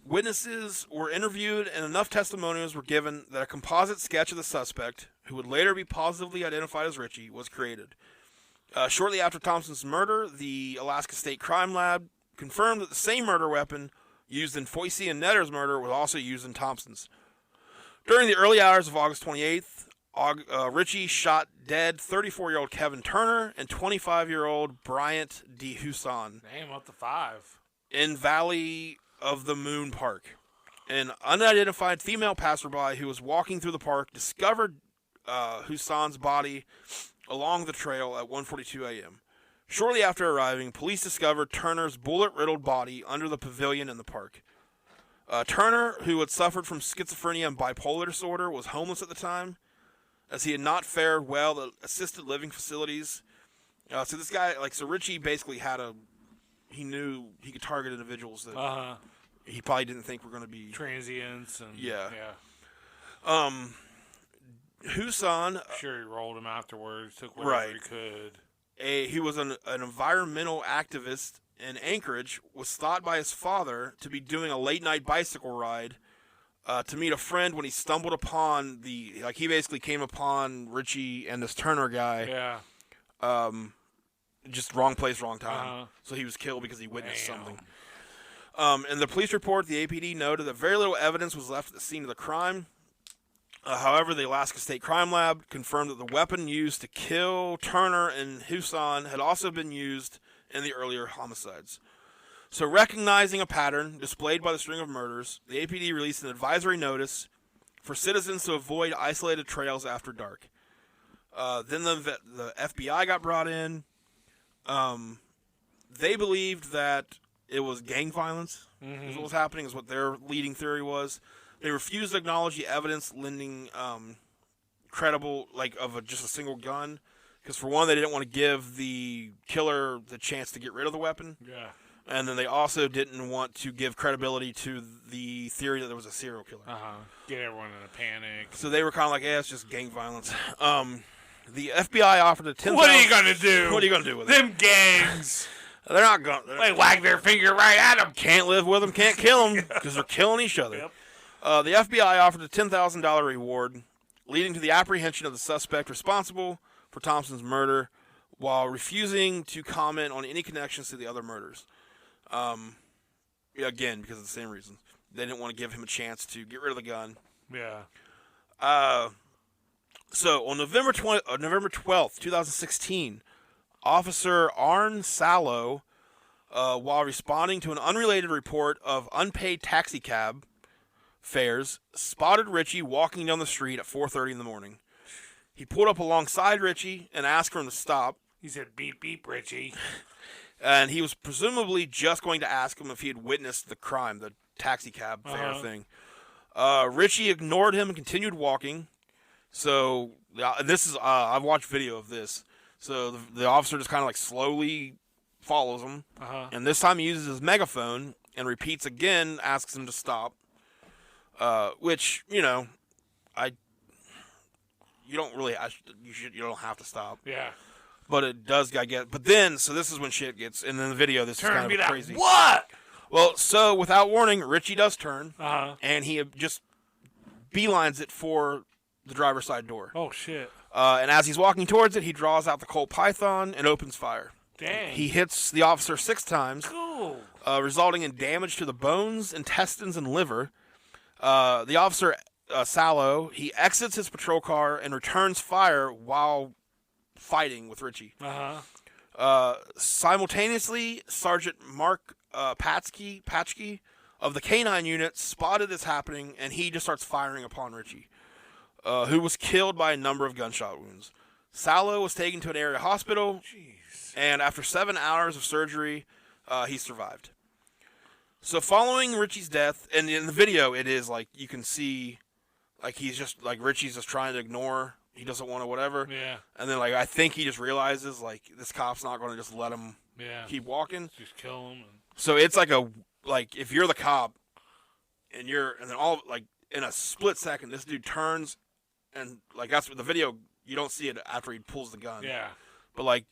witnesses were interviewed and enough testimonials were given that a composite sketch of the suspect, who would later be positively identified as Ritchie, was created. Shortly after Thompson's murder, the Alaska State Crime Lab confirmed that the same murder weapon used in Foisey and Netter's murder was also used in Thompson's. During the early hours of August 28th, Ritchie shot dead 34-year-old Kevin Turner and 25-year-old Bryant D. Huson. Damn, up to 5. In Valley of the Moon Park. An unidentified female passerby who was walking through the park discovered Huson's body along the trail at 1:42 a.m. Shortly after arriving, police discovered Turner's bullet-riddled body under the pavilion in the park. Turner, who had suffered from schizophrenia and bipolar disorder, was homeless at the time, as he had not fared well at assisted living facilities. So this guy, so Ritchie basically he knew he could target individuals that he probably didn't think were going to be transients. And yeah. I'm Huson, sure he rolled him afterwards, took whatever he could. He was an environmental activist in Anchorage, was thought by his father to be doing a late-night bicycle ride to meet a friend when he stumbled upon he basically came upon Ritchie and this Turner guy. Yeah. Just wrong place, wrong time. So he was killed because he witnessed something. In the police report, the APD noted that very little evidence was left at the scene of the crime. However, the Alaska State Crime Lab confirmed that the weapon used to kill Turner and Huson had also been used in the earlier homicides. So, recognizing a pattern displayed by the string of murders, the APD released an advisory notice for citizens to avoid isolated trails after dark. Then the FBI got brought in. They believed that it was gang violence is what was happening, is what their leading theory was. They refused to acknowledge the evidence lending credible, just a single gun. Because for one, they didn't want to give the killer the chance to get rid of the weapon. Yeah. And then they also didn't want to give credibility to the theory that there was a serial killer. Get everyone in a panic. So they were kind of like, it's just gang violence. The FBI offered a $10,000. What are you going to do? What are you going to do with them gangs? They're not going to. They wag their finger right at them. Can't live with them, can't kill them, because they're killing each other. Yep. The FBI offered a $10,000 reward, leading to the apprehension of the suspect responsible for Thompson's murder, while refusing to comment on any connections to the other murders. Again, because of the same reasons. They didn't want to give him a chance to get rid of the gun. Yeah. So, on November 12th, 2016, Officer Arne Sallow, while responding to an unrelated report of unpaid taxicab fares, spotted Ritchie walking down the street at 4:30 in the morning. He pulled up alongside Ritchie and asked for him to stop. He said, "Beep, beep, Ritchie." And he was presumably just going to ask him if he had witnessed the crime, the taxicab fare thing. Ritchie ignored him and continued walking. So, this is, I've watched video of this. So, the officer just kind of slowly follows him. And this time he uses his megaphone and repeats again, asks him to stop. Which, you don't have to stop. Yeah. But it does get. But then, so this is when shit gets. And in the video, this is kind of crazy. What? Well, so without warning, Ritchie does turn, and he just beelines it for the driver's side door. Oh shit! And as he's walking towards it, he draws out the Colt Python and opens fire. Dang! He hits the officer 6 times, cool. Resulting in damage to the bones, intestines, and liver. The officer Sallow, he exits his patrol car and returns fire while fighting with Ritchie. Simultaneously, Sergeant Mark Patchke of the K-9 unit spotted this happening, and he just starts firing upon Ritchie, who was killed by a number of gunshot wounds. Sallow was taken to an area hospital, and after 7 hours of surgery, he survived. So following Ritchie's death, and in the video, it is like you can see, like he's just like Ritchie's just trying to ignore. He doesn't want to whatever. Yeah. And then like I think he just realizes like this cop's not going to just let him keep walking. Just kill him. So it's like if you're the cop, and then all like in a split second, this dude turns, and like that's what the video. You don't see it after he pulls the gun. Yeah. But like,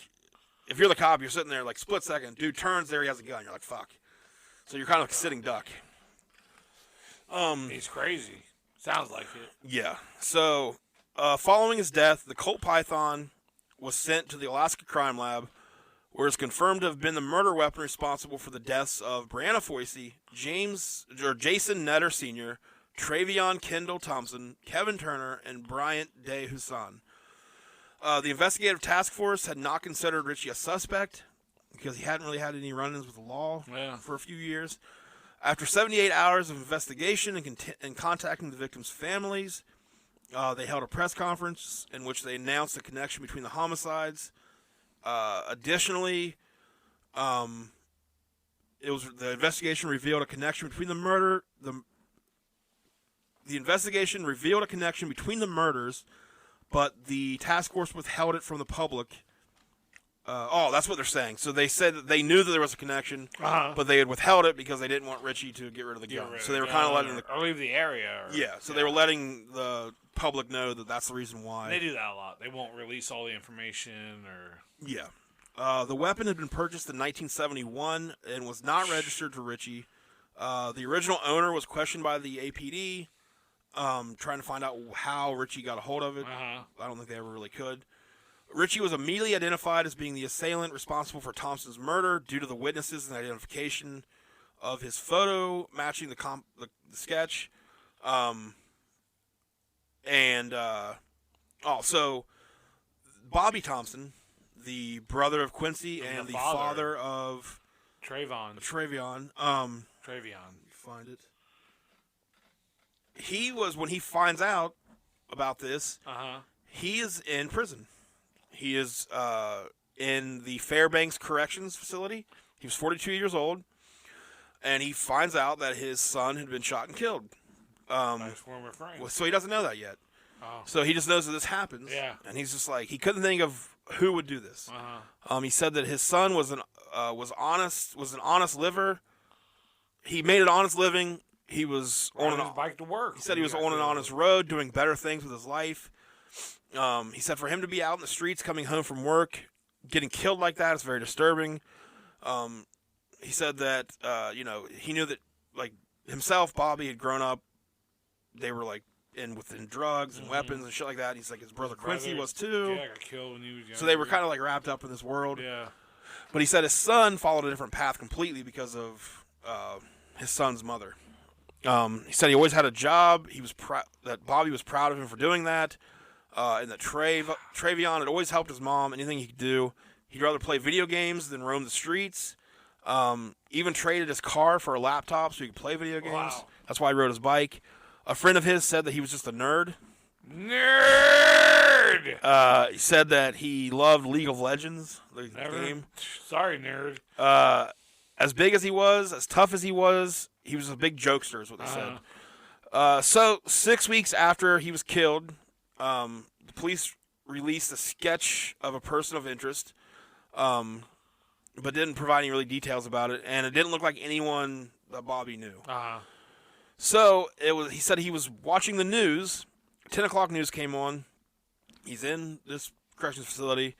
if you're the cop, you're sitting there like split second. Dude turns, there he has a gun. You're like, fuck. So you're kind of like a sitting duck. He's crazy. Sounds like it. Yeah. So, following his death, the Colt Python was sent to the Alaska Crime Lab, where it's confirmed to have been the murder weapon responsible for the deaths of Brianna Foisey, Jason Netter Sr., Travion Kendall Thompson, Kevin Turner, and Bryant Day Hussein. The investigative task force had not considered Ritchie a suspect because he hadn't really had any run-ins with the law for a few years. After 78 hours of investigation and contacting the victims' families, they held a press conference in which they announced the connection between the homicides. Additionally, the investigation revealed a connection between the murder. The investigation revealed a connection between the murders, but the task force withheld it from the public. That's what they're saying. So they said that they knew that there was a connection, but they had withheld it because they didn't want Ritchie to get rid of the gun. So they were kind of letting or leave the area. They were letting the public know that that's the reason why. They do that a lot. They won't release all the information or. Yeah. The weapon had been purchased in 1971 and was not registered to Ritchie. The original owner was questioned by the APD, trying to find out how Ritchie got a hold of it. I don't think they ever really could. Ritchie was immediately identified as being the assailant responsible for Thompson's murder due to the witnesses and identification of his photo matching the sketch. So Bobby Thompson, the brother of Quincy and the father of Travion. Find it. He was, when he finds out about this, he is in prison. He is in the Fairbanks Corrections Facility. He was 42 years old, and he finds out that his son had been shot and killed. By his former friend. So he doesn't know that yet. So he just knows that this happens. Yeah. And he's just like, he couldn't think of who would do this. He said that his son was an honest liver. He made an honest living. He was on his bike to work. He said he was on an honest road, doing better things with his life. He said for him to be out in the streets, coming home from work, getting killed like that is very disturbing. He said that he knew that like himself, Bobby had grown up. They were like within drugs and weapons and shit like that. He's like his brother Quincy was too. Yeah, got killed when he was young. So they were kind of like wrapped up in this world. Yeah. But he said his son followed a different path completely because of his son's mother. He said he always had a job. He was that Bobby was proud of him for doing that. And that Travion had always helped his mom. Anything he could do, he'd rather play video games than roam the streets. Even traded his car for a laptop so he could play video games. Wow. That's why he rode his bike. A friend of his said that he was just a nerd. Nerd! He said that he loved League of Legends, the game. Sorry, nerd. As big as he was, as tough as he was a big jokester, is what they said. So 6 weeks after he was killed, the police released a sketch of a person of interest, but didn't provide any really details about it, and it didn't look like anyone that Bobby knew. So he said he was watching the news. 10 o'clock news came on. He's in this corrections facility.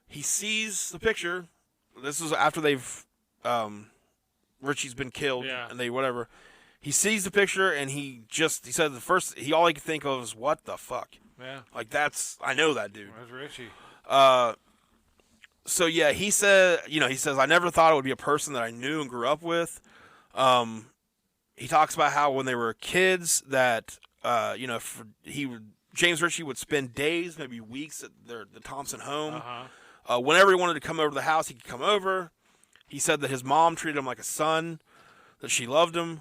He sees the picture. This is after they've Ritchie's been killed, and they whatever. He sees the picture, and he said all he could think of was, what the fuck? Yeah. Like, I know that dude. Where's Ritchie? So yeah, he says, I never thought it would be a person that I knew and grew up with. He talks about how when they were kids that, James Ritchie would spend days, maybe weeks at the Thompson home. Whenever he wanted to come over to the house, he could come over. He said that his mom treated him like a son, that she loved him.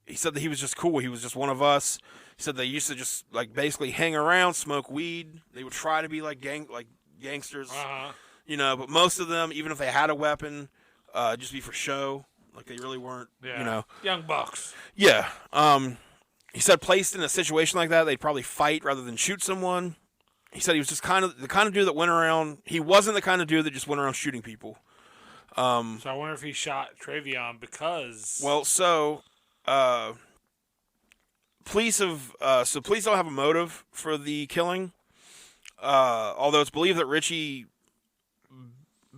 He said that he was just cool. He was just one of us. He said they used to just like basically hang around, smoke weed. They would try to be like gangsters, but most of them, even if they had a weapon, just be for show. Like they really weren't, young bucks. Yeah. He said placed in a situation like that, they'd probably fight rather than shoot someone. He said he was just the kind of dude that went around. He wasn't the kind of dude that just went around shooting people. So I wonder if he shot Travion because. Well, police don't have a motive for the killing. Although it's believed that Ritchie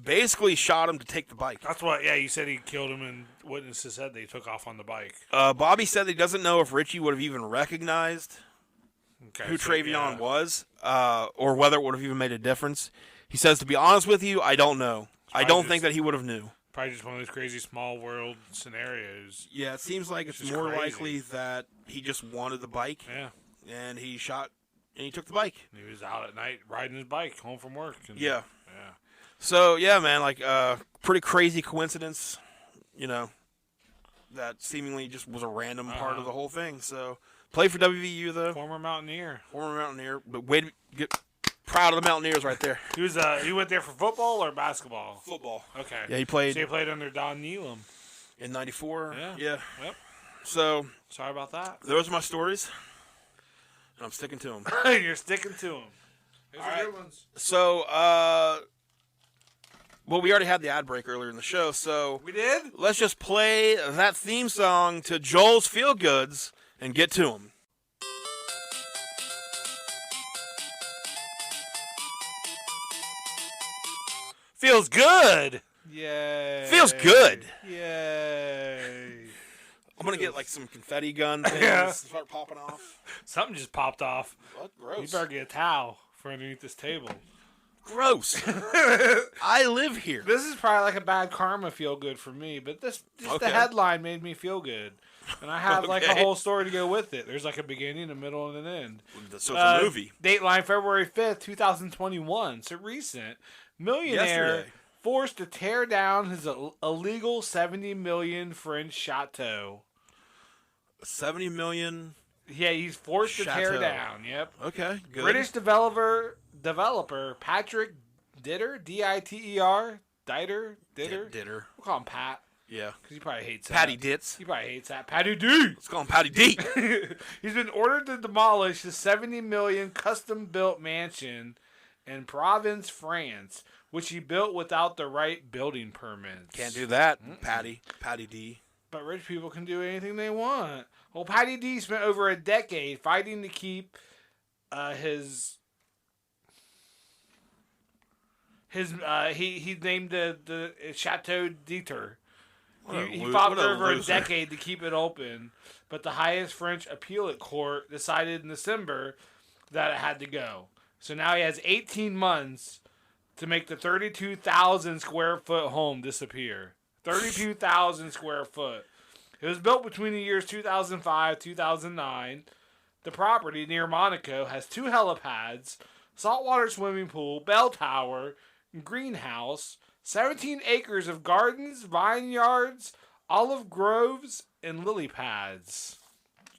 basically shot him to take the bike. That's what. Yeah, you said he killed him, and witnesses said they took off on the bike. Bobby said he doesn't know if Ritchie would have even recognized who Travion was, or whether it would have even made a difference. He says, to be honest with you, I don't know. I don't think that he would have knew. Probably just one of those crazy small world scenarios. Yeah, it seems like it's more likely that he just wanted the bike. Yeah. And he shot, and he took the bike. He was out at night riding his bike home from work. And, yeah. Yeah. So, yeah, man, pretty crazy coincidence, that seemingly just was a random part of the whole thing. So, played for WVU, though. Former Mountaineer. But way to get proud of the Mountaineers right there. He went there for football or basketball? Football. Okay. Yeah, he played. So he played under Don Nealon. In 94? Yeah. Yep. So. Sorry about that. Those are my stories. And I'm sticking to them. You're sticking to them. Those are good ones. So, we already had the ad break earlier in the show, so. We did? Let's just play that theme song to Joel's Feel Goods and get to them. Feels good. Yay. Feels good. Yay. I'm going to get some confetti gun things Yeah. start popping off. Something just popped off. What? Gross. You better get a towel for underneath this table. Gross. I live here. This is probably like a bad karma feel good for me, but the headline made me feel good. And I have a whole story to go with it. There's a beginning, a middle, and an end. So it's a movie. Dateline February 5th, 2021. So recent. Millionaire Yesterday. forced to tear down his illegal 70 million French chateau. 70 million. Yeah, he's forced to tear Chateau. down. Yep. Okay, good. British developer Patrick Ditter, Diter, Ditter. We'll call him Pat Yeah. because he probably hates Patty that. Ditz. He probably hates that. Patty D. Let's call him Patty D. He's been ordered to demolish the 70 million custom-built mansion in Provence, France, which he built without the right building permits. Can't do that, Patty D. But rich people can do anything they want. Well, Patty D spent over a decade fighting to keep he named the Chateau Dieter. He fought for over a decade to keep it open, but the highest French appellate court decided in December that it had to go. So now he has 18 months to make the 32,000 square foot home disappear. 32,000 square foot. It was built between the years 2005 2009. The property near Monaco has 2 helipads, saltwater swimming pool, bell tower, greenhouse, 17 acres of gardens, vineyards, olive groves, and lily pads.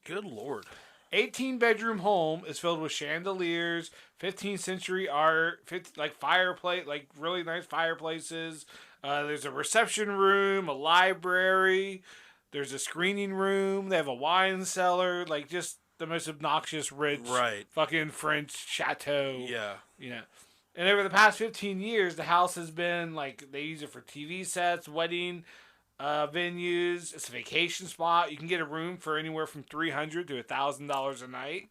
Good Lord. 18-bedroom home is filled with chandeliers, 15th century art, fireplace, really nice fireplaces. There's a reception room, a library. There's a screening room. They have a wine cellar. Just the most obnoxious, rich, fucking French chateau. Yeah. And over the past 15 years, the house has been, they use it for TV sets, wedding venues. It's a vacation spot. You can get a room for anywhere from $300 to $1,000 a night.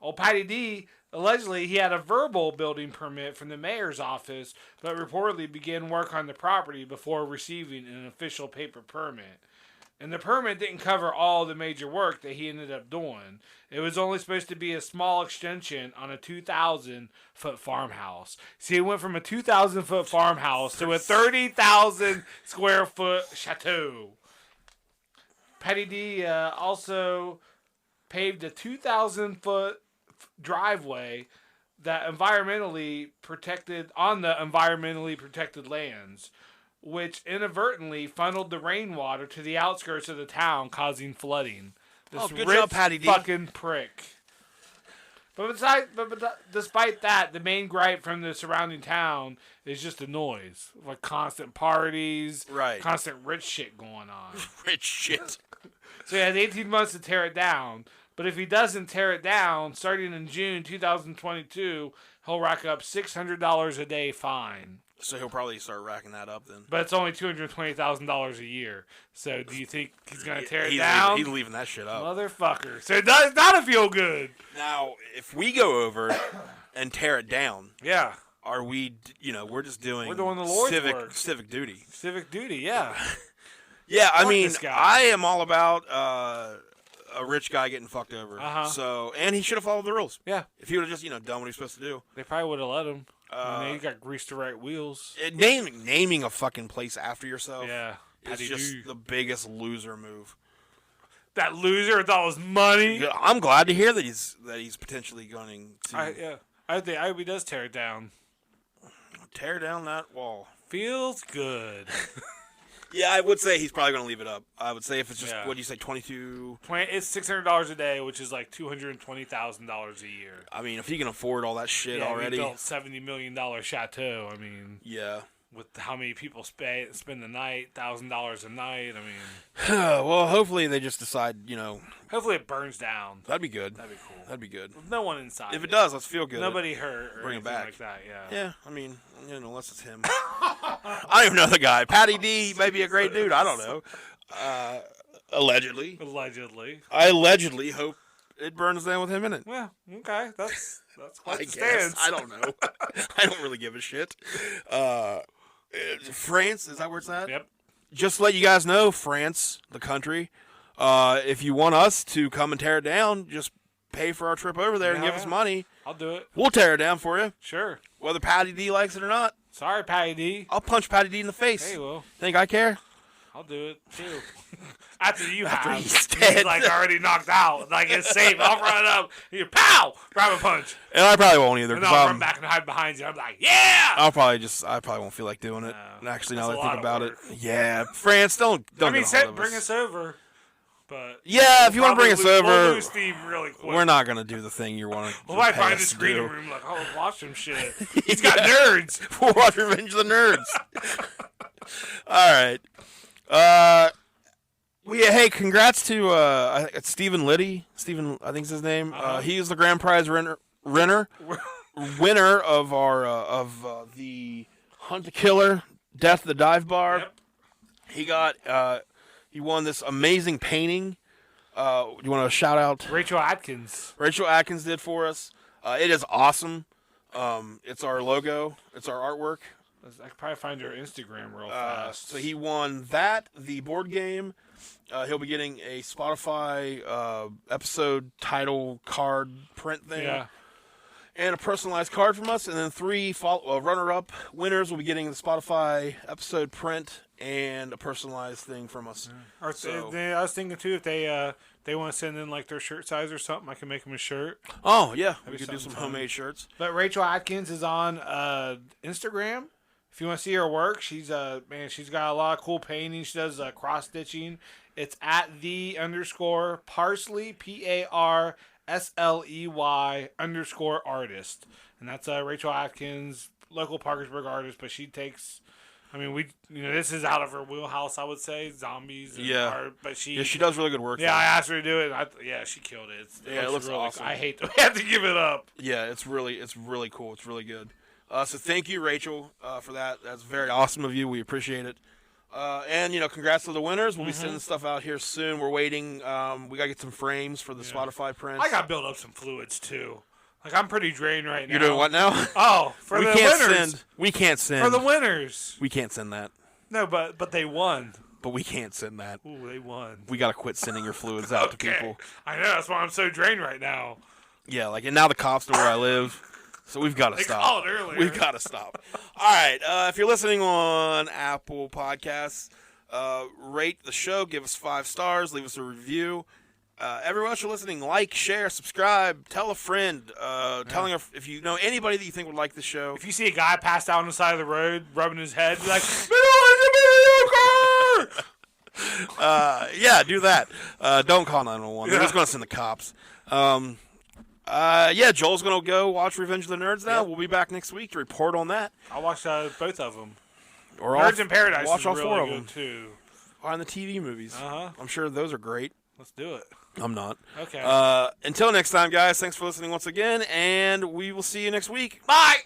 Old Patty D, allegedly, he had a verbal building permit from the mayor's office, but reportedly began work on the property before receiving an official paper permit. And the permit didn't cover all the major work that he ended up doing. It was only supposed to be a small extension on a 2,000-foot farmhouse. See, it went from a 2,000-foot farmhouse to a 30,000 square foot chateau. Patty D also paved a 2,000-foot driveway that on the environmentally protected lands, which inadvertently funneled the rainwater to the outskirts of the town, causing flooding. This good job, Patty D. fucking prick. But despite that, the main gripe from the surrounding town is just the noise. Like constant parties, constant rich shit going on. Rich shit. So he has 18 months to tear it down. But if he doesn't tear it down, starting in June 2022, he'll rack up $600 a day fine. So he'll probably start racking that up then. But it's only $220,000 a year. So do you think he's going to tear it down? He's leaving that shit up. Motherfucker. So it does not feel good. Now, if we go over and tear it down, yeah, are we, we're just doing... We're doing the Lord's work. Civic duty. Civic duty, yeah. Yeah, I mean, I am all about a rich guy getting fucked over. So, and he should have followed the rules. Yeah. If he would have just, done what he's supposed to do. They probably would have let him. He got greased the right wheels. Naming a fucking place after yourself. Yeah. It's just the biggest loser move. That loser thought it was money. I'm glad to hear that he's potentially going to. I think he does tear it down. Tear down that wall. Feels good. Yeah, I would say he's probably going to leave it up. I would say if it's just, what do you say, 22? It's $600 a day, which is like $220,000 a year. I mean, if he can afford all that shit already. He built $70 million chateau. I mean, yeah. With how many people spend the night, $1,000 a night. I mean, well, hopefully they just decide, Hopefully it burns down. That'd be good. That'd be cool. That'd be good. With no one inside. If it does, let's feel good. Nobody hurt or bring it back like that. Yeah. Yeah, I mean, unless it's him. I don't even know the guy. Patty D, he may be a great dude. I don't know. Allegedly. I allegedly hope it burns down with him in it. Well, okay, that's quite the stance. stance. I don't know. I don't really give a shit. France, is that where it's at? Yep. Just to let you guys know, France, the country, if you want us to come and tear it down, just pay for our trip over there and give us money. I'll do it. We'll tear it down for you. Sure. Whether Patty D likes it or not. Sorry, Patty D. I'll punch Patty D in the face. Hey, well. Think I care? I'll do it, too. After he's dead. He's like already knocked out. Like it's safe. I'll run up. You pow! Grab a punch. And I probably won't either. And I'll run back and hide behind you. I'm like, yeah! I probably won't feel like doing it. Actually, now that I think about it. Yeah. France, don't bring us over. But yeah, if you want to bring us over, we'll lose steam really quick. We're not going to do the thing you want to do. We might find a screening room like, oh, let's watch some shit. He's got nerds. We'll watch Revenge of the Nerds. All right. Hey, congrats to Stephen Liddy. Stephen, I think is his name. He is the grand prize winner of our the Hunt the Killer, Death the Dive Bar. Yep. He got he won this amazing painting. You want to shout out Rachel Atkins? Rachel Atkins did for us. It is awesome. It's our logo. It's our artwork. I could probably find her Instagram real fast. So he won that, the board game. He'll be getting a Spotify episode title card print thing. Yeah. And a personalized card from us. And then 3 runner-up winners will be getting the Spotify episode print and a personalized thing from us. I was thinking, too, if they want to send in like their shirt size or something, I can make them a shirt. Oh, yeah. We could do some homemade shirts. But Rachel Atkins is on Instagram. If you want to see her work, she's got a lot of cool painting. She does cross stitching. It's at _parsley PARSLEY_artist, and that's Rachel Atkins, local Parkersburg artist. But she takes, this is out of her wheelhouse, I would say, zombies. And art, but she does really good work. Yeah, I asked her to do it. She killed it. It looks really awesome. I hate that we have to give it up. Yeah, it's really cool. It's really good. So thank you, Rachel, for that. That's very awesome of you. We appreciate it. And, congrats to the winners. We'll be sending stuff out here soon. We're waiting. We got to get some frames for the Spotify prints. I got to build up some fluids, too. Like, I'm pretty drained right now. You're doing what now? Oh, for the winners. We can't send. For the winners. We can't send that. No, but they won. But we can't send that. Ooh, they won. We got to quit sending your fluids out to people. I know. That's why I'm so drained right now. Yeah, and now the cops know where I live. So we've got to stop. They called earlier. We've got to stop. All right. If you're listening on Apple Podcasts, rate the show. Give us 5 stars. Leave us a review. Everyone else you're listening, like, share, subscribe, tell a friend, telling if you know anybody that you think would like the show. If you see a guy passed out on the side of the road, rubbing his head, be like, yeah, do that. Don't call 911. They're just going to send the cops. Joel's going to go watch Revenge of the Nerds now. Yep. We'll be back next week to report on that. I'll watch both of them. Or Nerds in Paradise watch is all really 4 of good them too. On the TV movies. Uh-huh. I'm sure those are great. Let's do it. I'm not. Okay. Until next time, guys, thanks for listening once again, and we will see you next week. Bye!